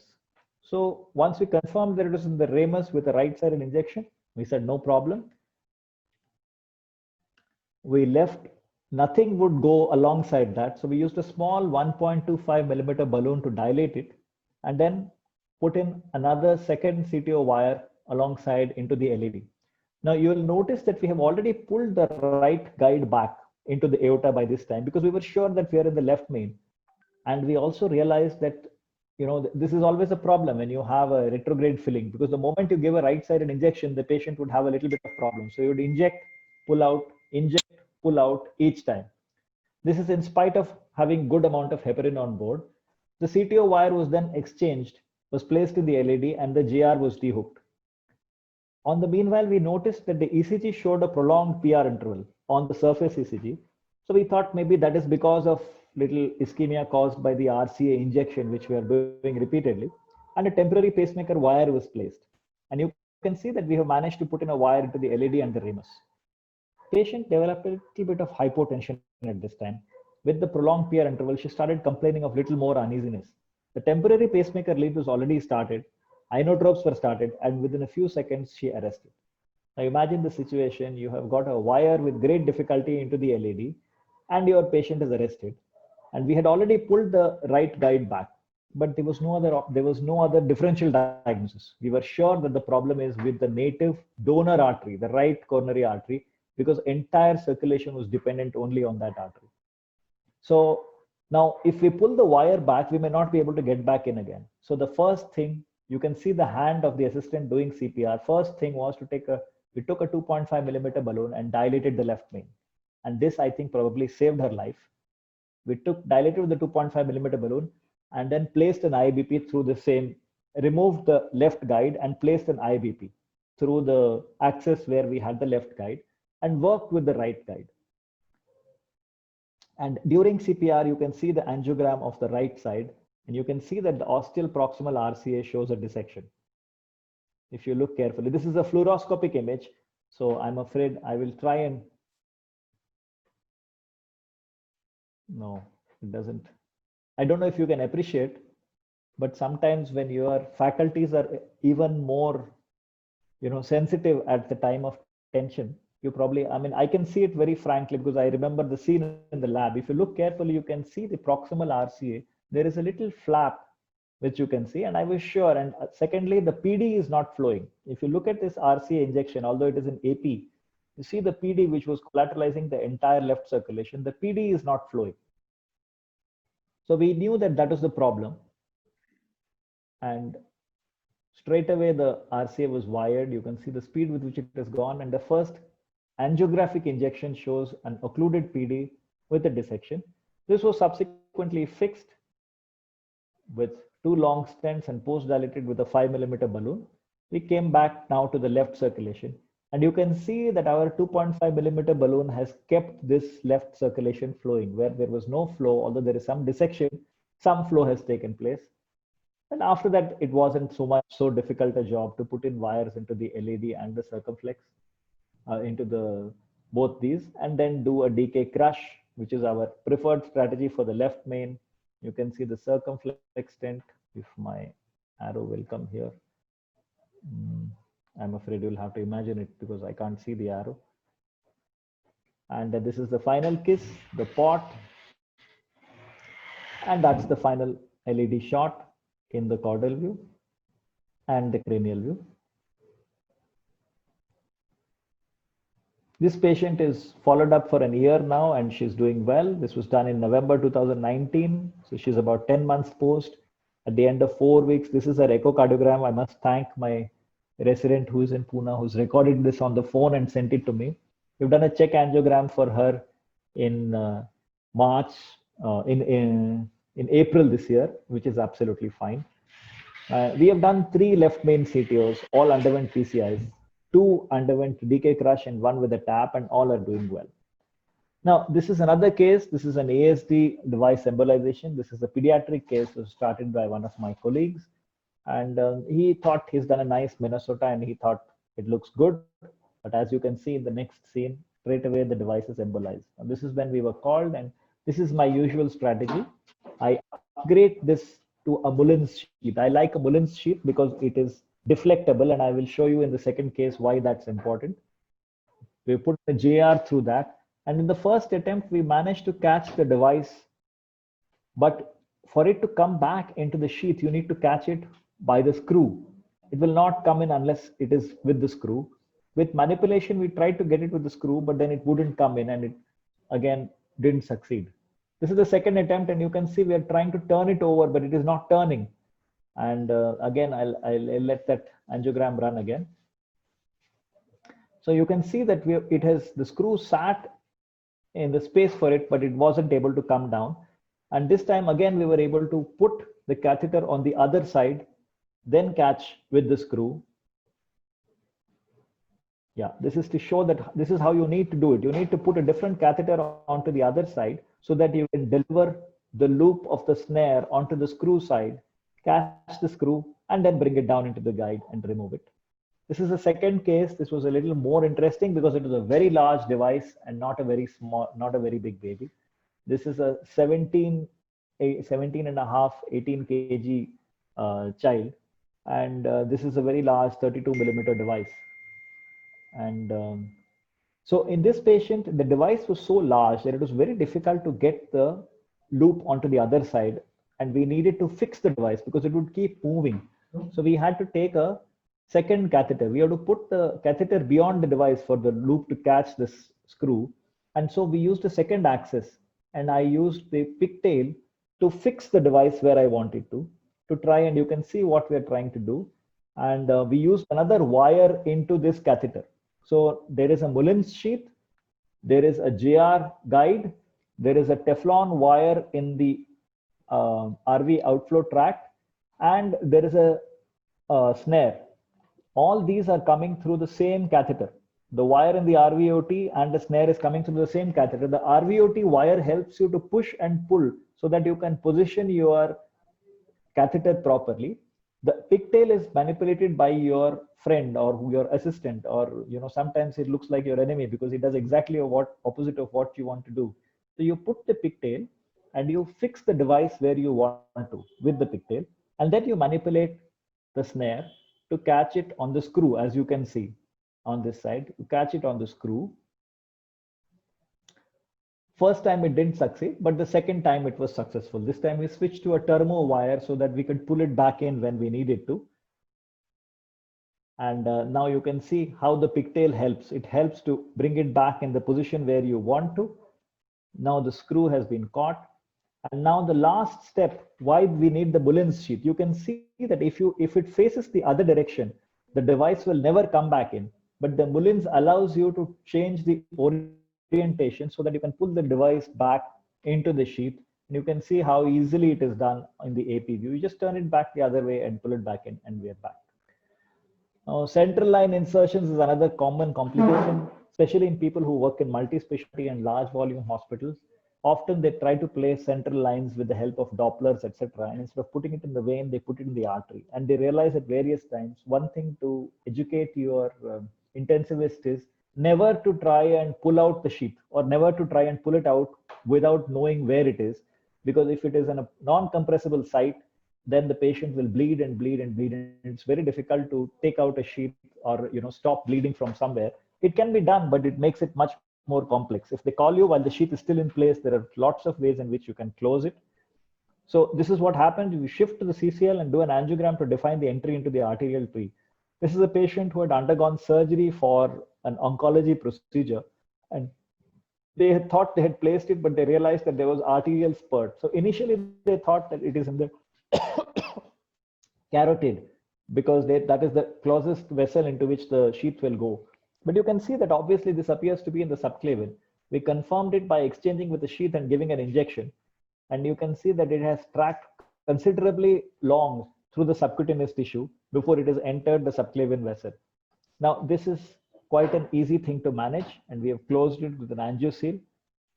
So once we confirmed that it was in the ramus with a right-sided injection, we said no problem. we left, nothing would go alongside that. So we used a small 1.25 millimeter balloon to dilate it and then put in another second CTO wire alongside into the LED. Now you will notice that we have already pulled the right guide back into the aorta by this time because we were sure that we are in the left main. And we also realized that, this is always a problem when you have a retrograde filling, because the moment you give a right sided injection, the patient would have a little bit of problem. So you would inject, pull out each time. This is in spite of having good amount of heparin on board. The CTO wire was then exchanged, was placed in the LED, and the JR was dehooked. On the meanwhile, we noticed that the ECG showed a prolonged PR interval on the surface ECG. So we thought maybe that is because of little ischemia caused by the RCA injection, which we are doing repeatedly. And a temporary pacemaker wire was placed. And you can see that we have managed to put in a wire into the LED and the ramus. Patient developed a little bit of hypotension at this time. With the prolonged PR interval, she started complaining of little more uneasiness. The temporary pacemaker lead was already started, inotropes were started, and within a few seconds, she arrested. Now imagine the situation, you have got a wire with great difficulty into the LED, and your patient is arrested. And we had already pulled the right guide back, but there was no other differential diagnosis. We were sure that the problem is with the native donor artery, the right coronary artery, because entire circulation was dependent only on that artery. So now if we pull the wire back, we may not be able to get back in again. So the first thing, you can see the hand of the assistant doing CPR. First thing was we took a 2.5 millimeter balloon and dilated the left main. And this, I think, probably saved her life. We dilated with the 2.5 millimeter balloon and then placed an IBP through the same, removed the left guide and placed an IBP through the axis where we had the left guide and worked with the right guide. And during CPR, you can see the angiogram of the right side, and you can see that the ostial proximal RCA shows a dissection. If you look carefully, this is a fluoroscopic image. So I'm afraid I will try and, no, it doesn't. I don't know if you can appreciate, but sometimes when your faculties are even more, sensitive at the time of tension, you probably, I can see it very frankly because I remember the scene in the lab. If you look carefully, you can see the proximal RCA. There is a little flap which you can see, and I was sure. And secondly, the PD is not flowing. If you look at this RCA injection, although it is an AP, you see the PD which was collateralizing the entire left circulation, the PD is not flowing. So we knew that that was the problem. And straight away the RCA was wired. You can see the speed with which it has gone. And the first angiographic injection shows an occluded PD with a dissection. This was subsequently fixed with 2 long stents and post-dilated with a 5 millimeter balloon. We came back now to the left circulation. And you can see that our 2.5 millimeter balloon has kept this left circulation flowing. Where there was no flow, although there is some dissection, some flow has taken place. And after that, it wasn't so difficult a job to put in wires into the LED and the circumflex, into both these, and then do a DK crush, which is our preferred strategy for the left main. You can see the circumflex stent. If my arrow will come here, I'm afraid you'll have to imagine it because I can't see the arrow. And this is the final kiss, the pot, and that's the final LED shot in the caudal view and the cranial view. This patient is followed up for a year now and she's doing well. This was done in November 2019. So she's about 10 months post. At the end of 4 weeks, this is her echocardiogram. I must thank my resident who is in Pune, who's recorded this on the phone and sent it to me. We've done a check angiogram for her in April this year, which is absolutely fine. We have done 3 left main CTOs, all underwent PCIs. 2 underwent DK crush and 1 with a tap, and all are doing well. Now, this is another case. This is an ASD device embolization. This is a pediatric case that was started by one of my colleagues. And he thought he's done a nice Minnesota and he thought it looks good. But as you can see in the next scene, straight away the device is embolized. And this is when we were called, and this is my usual strategy. I upgrade this to a Mullins sheath. I like a Mullins sheath because it is deflectable, and I will show you in the second case why that's important. We put the JR through that, And in the first attempt, we managed to catch the device, but for it to come back into the sheath, you need to catch it by the screw. It will not come in unless it is with the screw. With manipulation, we tried to get it with the screw, but then it wouldn't come in, and it again didn't succeed. This is the second attempt, and you can see we are trying to turn it over, but it is not turning. And again, I'll let that angiogram run again. So you can see that it has the screw sat in the space for it, but it wasn't able to come down. And this time again, we were able to put the catheter on the other side, then catch with the screw. Yeah, this is to show that this is how you need to do it. You need to put a different catheter onto the other side so that you can deliver the loop of the snare onto the screw side, catch the screw, and then bring it down into the guide and remove it. This is the second case. This was a little more interesting because it was a very large device and not a very small, not a very big baby. This is a 17 and a half, 18 kg child. And this is a very large 32 millimeter device. And so in this patient, the device was so large that it was very difficult to get the loop onto the other side. And we needed to fix the device because it would keep moving. So we had to take a second catheter. We have to put the catheter beyond the device for the loop to catch this screw. And so we used a second axis, and I used the pigtail to fix the device where I wanted to try, and you can see what we're trying to do. And we used another wire into this catheter. So there is a Mullins sheath, there is a JR guide, there is a Teflon wire in the RV outflow tract, and there is a snare. All these are coming through the same catheter. The wire in the RVOT and the snare is coming through the same catheter. The RVOT wire helps you to push and pull so that you can position your catheter properly. The pigtail is manipulated by your friend or your assistant, or sometimes it looks like your enemy because it does exactly what opposite of what you want to do. So you put the pigtail and you fix the device where you want to with the pigtail, and then you manipulate the snare to catch it on the screw. As you can see on this side, you catch it on the screw. First time it didn't succeed, but the second time it was successful. This time we switched to a thermo wire so that we could pull it back in when we needed to. And now you can see how the pigtail helps. It helps to bring it back in the position where you want to. Now the screw has been caught. And now the last step, why we need the Mullins sheath. You can see that if it faces the other direction, the device will never come back in. But the Mullins allows you to change the orientation so that you can pull the device back into the sheath. And you can see how easily it is done in the AP view. You just turn it back the other way and pull it back in, and we are back. Now, central line insertions is another common complication, especially in people who work in multi-specialty and large volume hospitals. Often they try to place central lines with the help of Dopplers, etc. And instead of putting it in the vein, they put it in the artery. And they realize at various times, one thing to educate your intensivist is never to try and pull out the sheath, or never to try and pull it out without knowing where it is. Because if it is in a non-compressible site, then the patient will bleed and bleed and bleed. And it's very difficult to take out a sheath or stop bleeding from somewhere. It can be done, but it makes it much more complex. If they call you while the sheath is still in place, there are lots of ways in which you can close it. So this is what happens. You shift to the CCL and do an angiogram to define the entry into the arterial tree. This is a patient who had undergone surgery for an oncology procedure, and they had thought they had placed it, but they realized that there was arterial spurt. So initially they thought that it is in the carotid, because that is the closest vessel into which the sheath will go. But you can see that obviously this appears to be in the subclavian. We confirmed it by exchanging with the sheath and giving an injection. And you can see that it has tracked considerably long through the subcutaneous tissue before it has entered the subclavian vessel. Now, this is quite an easy thing to manage, and we have closed it with an angioseal.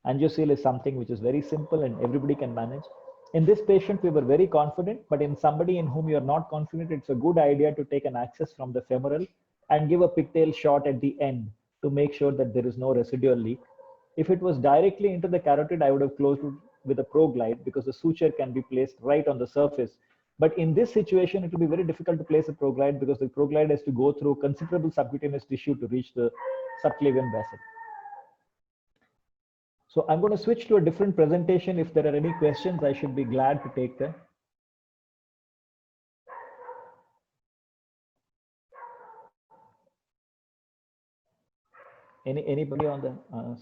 Angioseal is something which is very simple and everybody can manage. In this patient, we were very confident, but in somebody in whom you are not confident, it's a good idea to take an access from the femoral and give a pigtail shot at the end to make sure that there is no residual leak. If it was directly into the carotid, I would have closed it with a ProGlide because the suture can be placed right on the surface. But in this situation, it will be very difficult to place a ProGlide because the ProGlide has to go through considerable subcutaneous tissue to reach the subclavian vessel. So I'm going to switch to a different presentation. If there are any questions, I should be glad to take them. Anybody on the?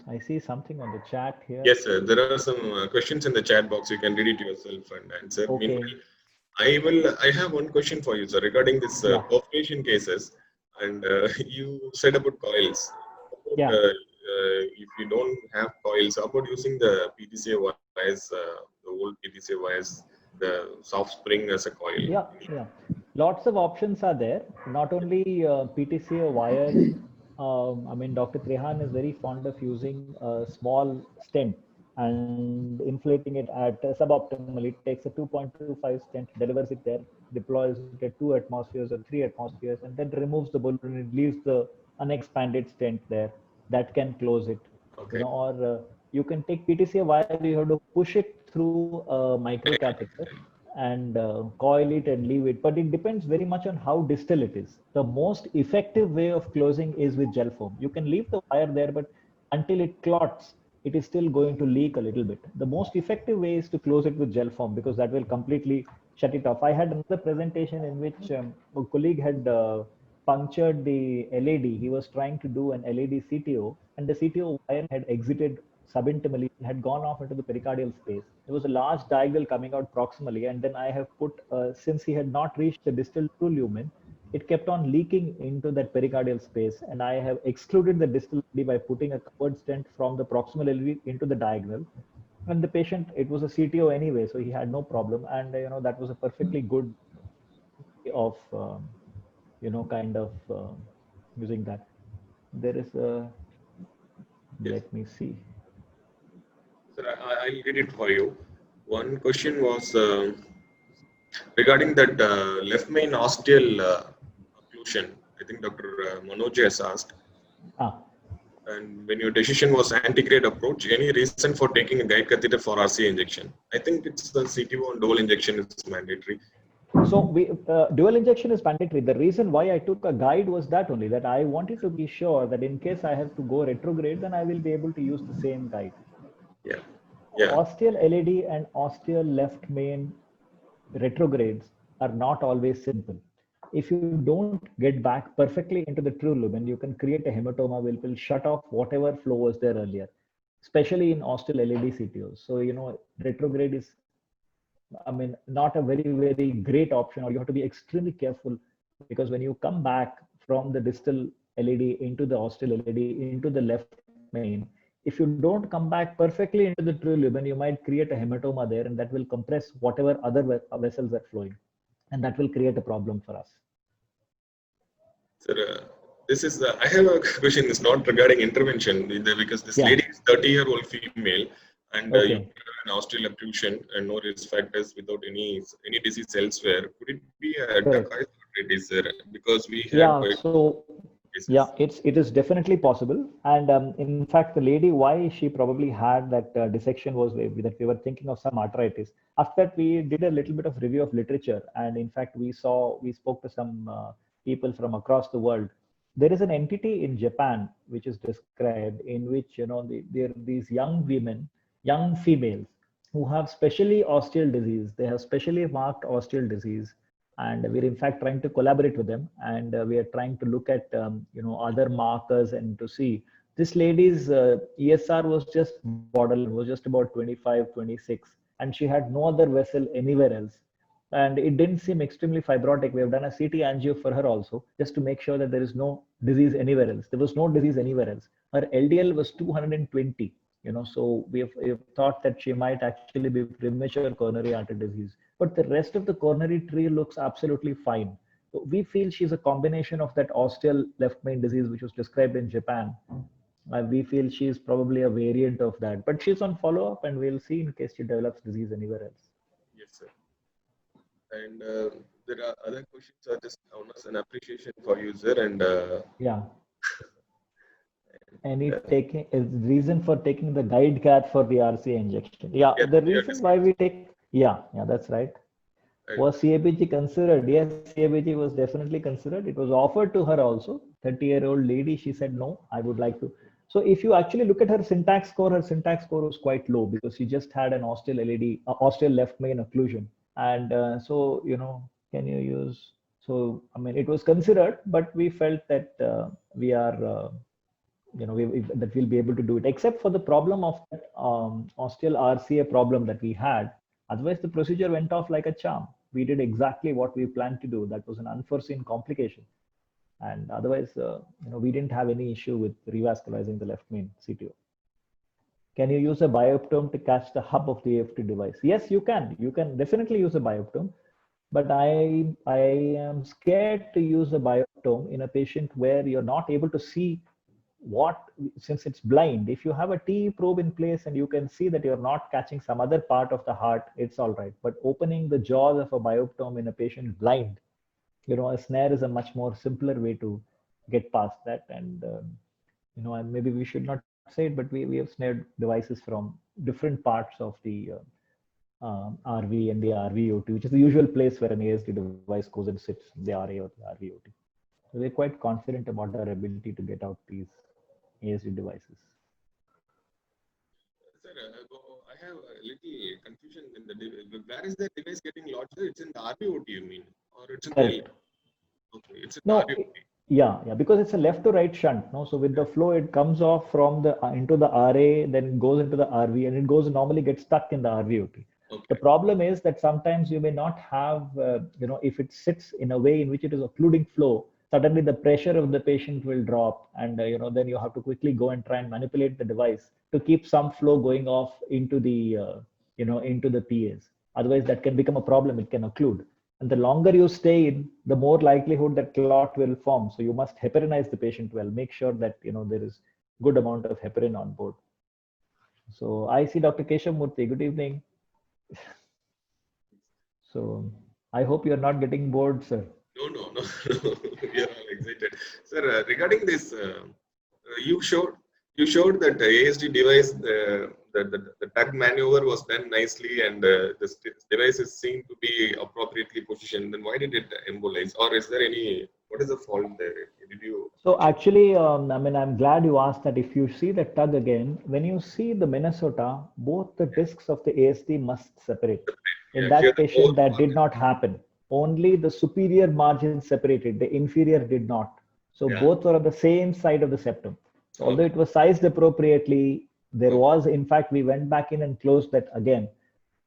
I see something on the chat here. Yes, sir. There are some questions in the chat box. You can read it yourself and answer. Okay. Meanwhile, I have one question for you, sir, regarding this Yeah. perforation cases. And you said about coils. Yeah. If you don't have coils, how about using the PTCA wires, the old PTCA wires, the soft spring as a coil? Yeah, yeah. Lots of options are there. Not only PTCA wires. I mean, Dr. Trehan is very fond of using a small stent and inflating it at suboptimal. It takes a 2.25 stent, delivers it there, deploys it at 2 atmospheres or 3 atmospheres, and then removes the balloon and leaves the unexpanded stent there. That can close it. Okay. You know, or you can take PTCA wire. You have to push it through a micro catheter and coil it and leave it, but it depends very much on how distal it is. The most effective way of closing is with gel foam. You can leave the wire there, but until it clots, it is still going to leak a little bit. The most effective way is to close it with gel foam, because that will completely shut it off. I had another presentation in which a colleague had punctured the LED. He was trying to do an LED CTO, and the CTO wire had exited subintimally, had gone off into the pericardial space. There was a large diagonal coming out proximally, and then I have put, since he had not reached the distal true lumen, it kept on leaking into that pericardial space, and I have excluded the distal LED by putting a covered stent from the proximal LED into the diagonal. And the patient, it was a CTO anyway, so he had no problem, and that was a perfectly good way of kind of using that. There is a, Yes. let me see. Sir, I'll read it for you. One question was regarding that left main ostial occlusion. I think Dr. Manoj has asked. And when your decision was antegrade approach, any reason for taking a guide catheter for RCA injection? I think it's the CTO and dual injection is mandatory. So dual injection is mandatory. The reason why I took a guide was that only, that I wanted to be sure that in case I have to go retrograde, then I will be able to use the same guide. Yeah. Yeah. Ostial LED and ostial left main retrogrades are not always simple. If you don't get back perfectly into the true lumen, you can create a hematoma which will shut off whatever flow was there earlier, especially in ostial LED CTOs. So, retrograde is, I mean, not a very, very great option, or you have to be extremely careful, because when you come back from the distal LED into the ostial LED into the left main, if you don't come back perfectly into the true lumen, you might create a hematoma there, and that will compress whatever other vessels are flowing, and that will create a problem for us. Sir, this is I have a question. It's not regarding intervention, because this lady is 30-year-old female, and you have an ostial occlusion and no risk factors without any disease elsewhere. Could it be a disease, sir? Because we have it is definitely possible. And in fact, the lady, why she probably had that dissection was that we were thinking of some arthritis. After that, we did a little bit of review of literature, and in fact, we spoke to some people from across the world. There is an entity in Japan which is described, in which there are these young women, young females, who have specially osteal disease. They have specially marked osteal disease, and we're in fact trying to collaborate with them, and we are trying to look at other markers and to see. This lady's ESR was just borderline, was just about 25, 26, and she had no other vessel anywhere else. And it didn't seem extremely fibrotic. We have done a CT angio for her also, just to make sure that there is no disease anywhere else. There was no disease anywhere else. Her LDL was 220, so we have thought that she might actually be premature coronary artery disease. But the rest of the coronary tree looks absolutely fine. So we feel she's a combination of that ostial left main disease, which was described in Japan. We feel she's probably a variant of that, but she's on follow-up, and we'll see in case she develops disease anywhere else. Yes, sir. And there are other questions. Are just honors and appreciation for you, sir. And any reason for taking the guide cath for the RCA injection? The reason why we take, that's right. Was CABG considered? Yes, CABG was definitely considered. It was offered to her also. 30-year-old lady, she said no, I would like to. So if you actually look at her syntax score was quite low because she just had an ostial LED, ostial left main occlusion. And so, can you use, so, I mean, it was considered, but we felt that we are, that we'll be able to do it, except for the problem of that ostial RCA problem that we had. Otherwise, the procedure went off like a charm. We did exactly what we planned to do. That was an unforeseen complication. And otherwise, we didn't have any issue with revascularizing the left main CTO. Can you use a bioptome to catch the hub of the AFT device? Yes, you can. You can definitely use a bioptome, but I am scared to use a bioptome in a patient where you're not able to see since it's blind. If you have a TE probe in place and you can see that you're not catching some other part of the heart, it's all right. But opening the jaws of a bioptome in a patient blind, a snare is a much more simpler way to get past that. And and maybe we should not say it, but we have snared devices from different parts of the RV and the RVOT, which is the usual place where an ASD device goes and sits, the RA or the RVOT. So we're quite confident about our ability to get out these ASD devices. Sir, I have a little confusion in the where is the device getting lodged? It's in the RVOT, you mean, or it's in the okay, it's in no, the RVOT. Yeah, because it's a left to right shunt. No, so with the flow, it comes off from the into the RA, then it goes into the RV, and it normally gets stuck in the RVOT. Okay. The problem is that sometimes you may not have, if it sits in a way in which it is occluding flow, suddenly the pressure of the patient will drop, and then you have to quickly go and try and manipulate the device to keep some flow going off into the into the PAs. Otherwise, that can become a problem. It can occlude. And the longer you stay in, the more likelihood that clot will form. So you must heparinize the patient well. Make sure that there is good amount of heparin on board. So I see Dr. Keshavamurthy. Good evening. So I hope you're not getting bored, sir. No. We are all excited, sir. Regarding this, you showed that ASD device, the tug maneuver was done nicely, and this device is seen to be appropriately positioned. Then why did it embolize, or is there what is the fault there? Did you? So actually, I'm glad you asked that. If you see the tug again, when you see the Minnesota, both the discs of the ASD must separate. In that patient, that did not happen. Only the superior margin separated, the inferior did not. So both were on the same side of the septum. So although it was sized appropriately, there was, in fact, we went back in and closed that again.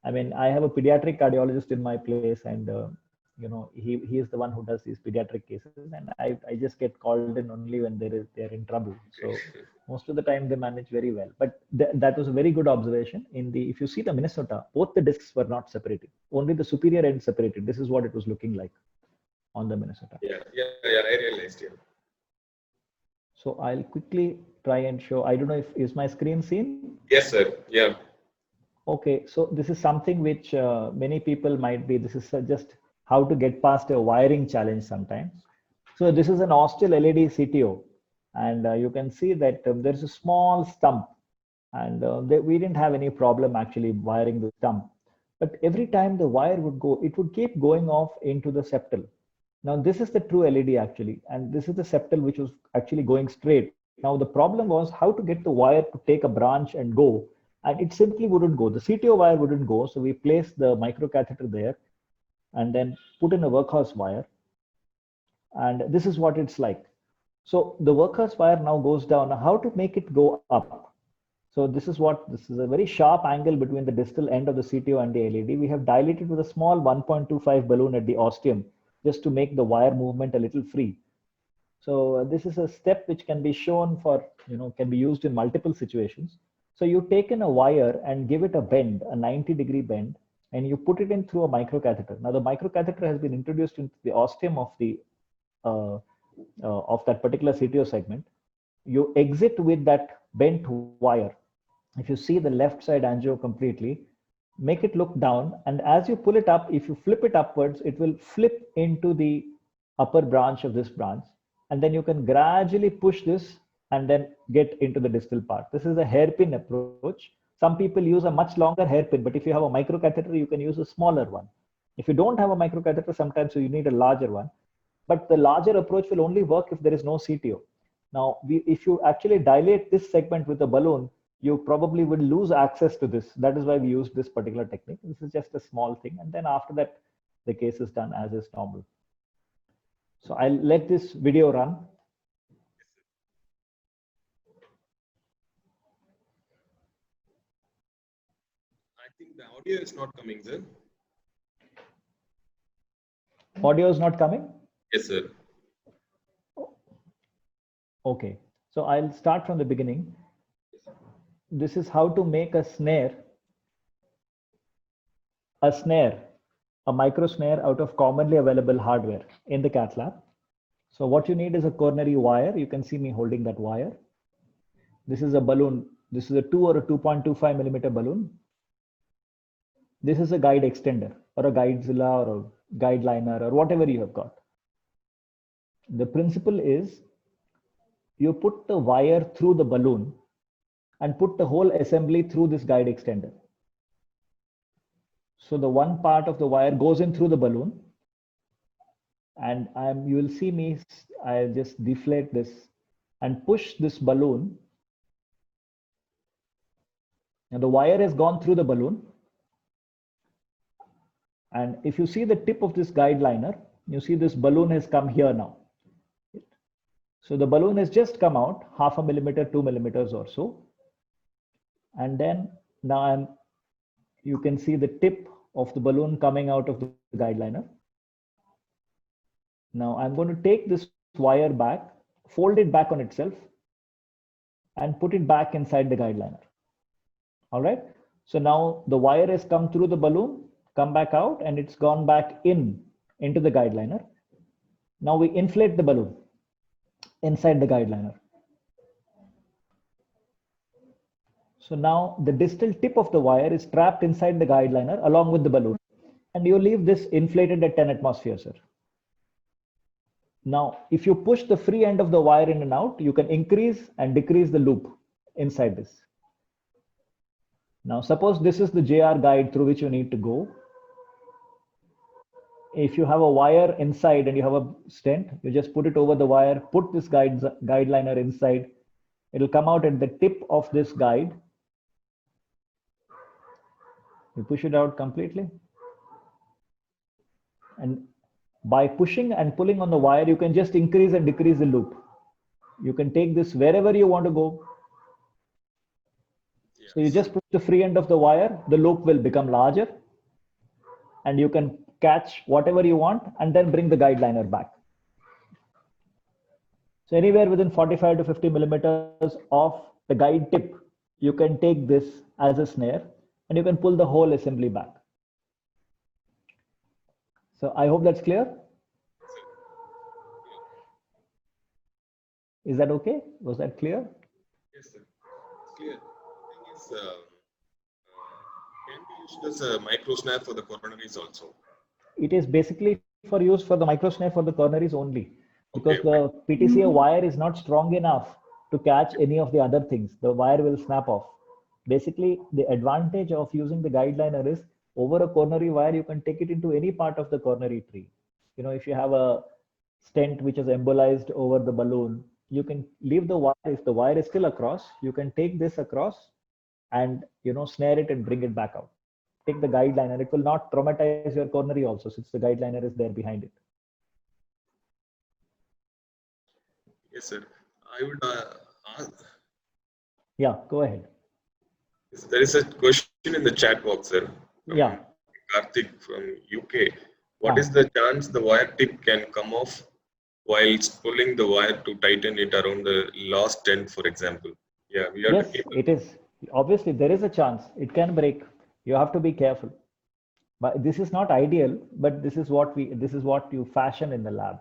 I mean, I have a pediatric cardiologist in my place, and he is the one who does these pediatric cases, and I just get called in only when they're in trouble. So most of the time they manage very well. But that was a very good observation. If you see the Minnesota, both the discs were not separated. Only the superior end separated. This is what it was looking like on the Minnesota. Yeah, I realized. Yeah. So I'll quickly try and show. I don't know is my screen seen? Yes, sir. Yeah. Okay, so this is something which many people might be. This is just how to get past a wiring challenge sometimes. So this is an ostial LED CTO, and you can see that there's a small stump, and we didn't have any problem actually wiring the stump. But every time the wire would go, it would keep going off into the septal. Now this is the true LED actually, and this is the septal which was actually going straight. Now the problem was how to get the wire to take a branch and go, and it simply wouldn't go. The CTO wire wouldn't go, so we placed the microcatheter there and then put in a workhorse wire, and this is what it's like. So the workhorse wire now goes down. Now how to make it go up? So this is a very sharp angle between the distal end of the CTO and the LED. We have dilated with a small 1.25 balloon at the ostium, just to make the wire movement a little free. So this is a step which can be shown for, can be used in multiple situations. So you take in a wire and give it a bend, a 90-degree bend, and you put it in through a microcatheter. Now the microcatheter has been introduced into the ostium of that particular CTO segment. You exit with that bent wire. If you see the left side angio completely, make it look down, and as you pull it up, if you flip it upwards, it will flip into the upper branch of this branch, and then you can gradually push this and then get into the distal part. This is a hairpin approach. Some people use a much longer hairpin, but if you have a microcatheter, you can use a smaller one. If you don't have a microcatheter, sometimes you need a larger one, but the larger approach will only work if there is no CTO. Now, if you actually dilate this segment with a balloon, you probably will lose access to this. That is why we use this particular technique. This is just a small thing. And then after that, the case is done as is normal. So I'll let this video run. I think the audio is not coming, sir. Audio is not coming? Yes, sir. Okay. So I'll start from the beginning. This is how to make a snare, a micro snare out of commonly available hardware in the cath lab. So what you need is a coronary wire. You can see me holding that wire. This is a balloon. This is a 2 or a 2.25 millimeter balloon. This is a guide extender or a guidezilla or a guide liner or whatever you have got. The principle is you put the wire through the balloon and put the whole assembly through this guide extender. So the one part of the wire goes in through the balloon, and you will see me, I'll just deflate this and push this balloon. And the wire has gone through the balloon. And if you see the tip of this guide liner, you see this balloon has come here now. So the balloon has just come out 0.5 millimeter, 2 millimeters or so. And then now you can see the tip of the balloon coming out of the guide liner. Now I'm going to take this wire back, fold it back on itself, and put it back inside the guide liner. All right. So now the wire has come through the balloon, come back out, and it's gone back into the guide liner. Now we inflate the balloon inside the guide liner. So now the distal tip of the wire is trapped inside the guide liner along with the balloon, and you leave this inflated at 10 atmospheres, sir. Now, if you push the free end of the wire in and out, you can increase and decrease the loop inside this. Now, suppose this is the JR guide through which you need to go. If you have a wire inside and you have a stent, you just put it over the wire, put this guide liner inside. It'll come out at the tip of this guide. You push it out completely. And by pushing and pulling on the wire, you can just increase and decrease the loop. You can take this wherever you want to go. Yes. So you just push the free end of the wire, the loop will become larger, and you can catch whatever you want and then bring the guide liner back. So anywhere within 45 to 50 millimeters of the guide tip, you can take this as a snare and you can pull the whole assembly back. So I hope that's clear. Is that okay? Was that clear? Yes, sir. It's clear. The thing is, can be used as a micro snare for the coronaries also. It is basically for use for the micro snare for the coronaries only, because the PTCA wire is not strong enough to catch any of the other things. The wire will snap off. Basically, the advantage of using the guide liner is over a coronary wire, you can take it into any part of the coronary tree. You know, if you have a stent which is embolized over the balloon, you can leave the wire. If the wire is still across, you can take this across and, you know, snare it and bring it back out. Take the guide liner. It will not traumatize your coronary also, since the guide liner is there behind it. Yes, sir. I would ask. Yeah, go ahead. There is a question in the chat box, sir. Yeah. Karthik from UK. What is the chance the wire tip can come off while pulling the wire to tighten it around the last end, for example? Yeah, we have yes, to keep it is. Obviously, there is a chance. It can break. You have to be careful. But this is not ideal, but this is what you fashion in the lab.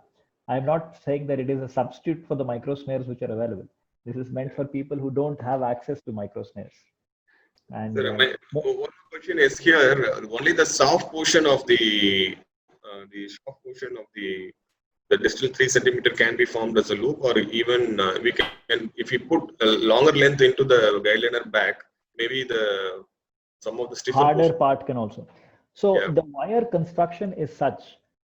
I'm not saying that it is a substitute for the micro snares which are available. This is meant for people who don't have access to micro snares. And sir, one question is here. Only the soft portion of the soft portion of the distal 3 centimeter can be formed as a loop, or even we can, if you put a longer length into the guide liner back, maybe some of the stiffer harder portion part can also. So the wire construction is such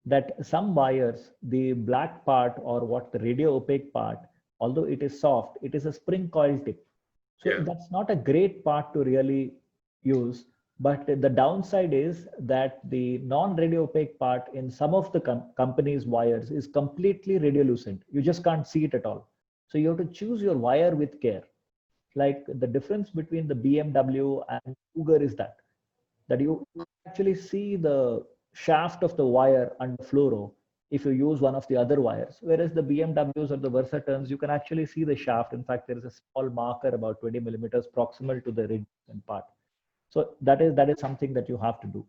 that some wires, the black part or what the radio opaque part although it is soft, it is a spring coil tip. So Yeah. that's not a great part to really use. But the downside is that the non-radio opaque part in some of the company's wires is completely radiolucent. You just can't see it at all. So you have to choose your wire with care. Like the difference between the BMW and Cougar is that you actually see the shaft of the wire under fluoro if you use one of the other wires. Whereas the BMWs or the Versaturns, you can actually see the shaft. In fact, there is a small marker about 20 millimeters proximal to the radiation part. So that is something that you have to do.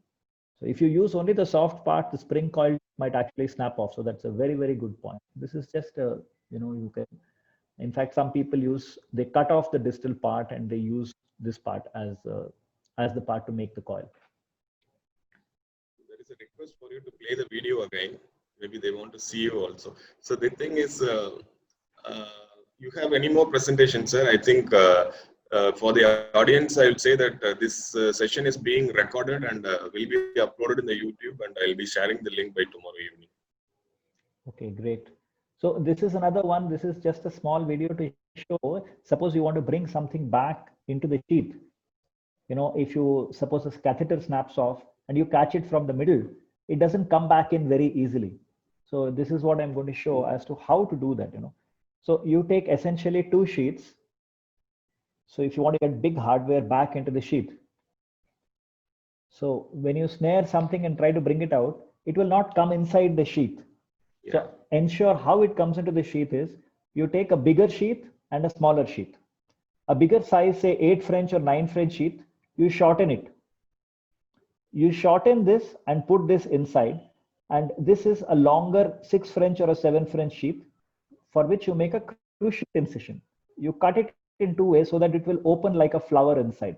So if you use only the soft part, the spring coil might actually snap off. So that's a very, very good point. This is just a, you can, in fact, some people they cut off the distal part and they use this part as the part to make the coil. There is a request for you to play the video again. Maybe they want to see you also. So the thing is, you have any more presentations, sir? I think for the audience, I will say that this session is being recorded and will be uploaded in the YouTube, and I'll be sharing the link by tomorrow evening. Okay, great. So this is another one. This is just a small video to show. Suppose you want to bring something back into the sheath. If you suppose a catheter snaps off and you catch it from the middle, it doesn't come back in very easily. So this is what I'm going to show as to how to do that. So you take essentially two sheaths. So if you want to get big hardware back into the sheath, so when you snare something and try to bring it out, it will not come inside the sheath. Yeah. So ensure how it comes into the sheath is you take a bigger sheath and a smaller sheath. A bigger size, say 8 French or 9 French sheath, you shorten it. You shorten this and put this inside. And this is a longer 6 French or a 7 French sheath for which you make a cruciate incision. You cut it in two ways so that it will open like a flower inside.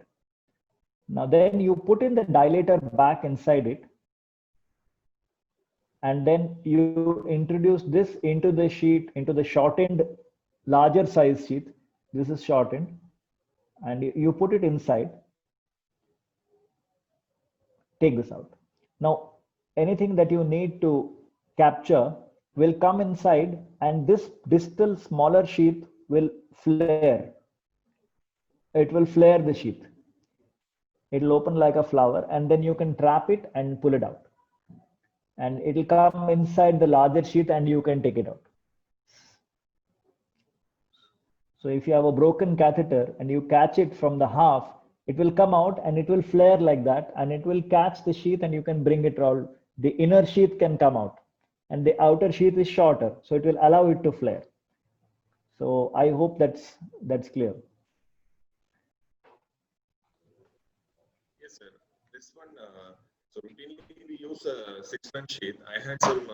Now then you put in the dilator back inside it, and then you introduce this into the sheet, into the shortened larger size sheet. This is shortened, and you put it inside. Take this out. Now anything that you need to capture will come inside, and this distal smaller sheath will flare. It will flare the sheath. It will open like a flower, and then you can trap it and pull it out. And it will come inside the larger sheath and you can take it out. So if you have a broken catheter and you catch it from the half, it will come out and it will flare like that, and it will catch the sheath and you can bring it out. The inner sheath can come out and the outer sheath is shorter, so it will allow it to flare. So I hope that's clear. Yes, sir. This one, so routinely we use a 6 French sheath. I had some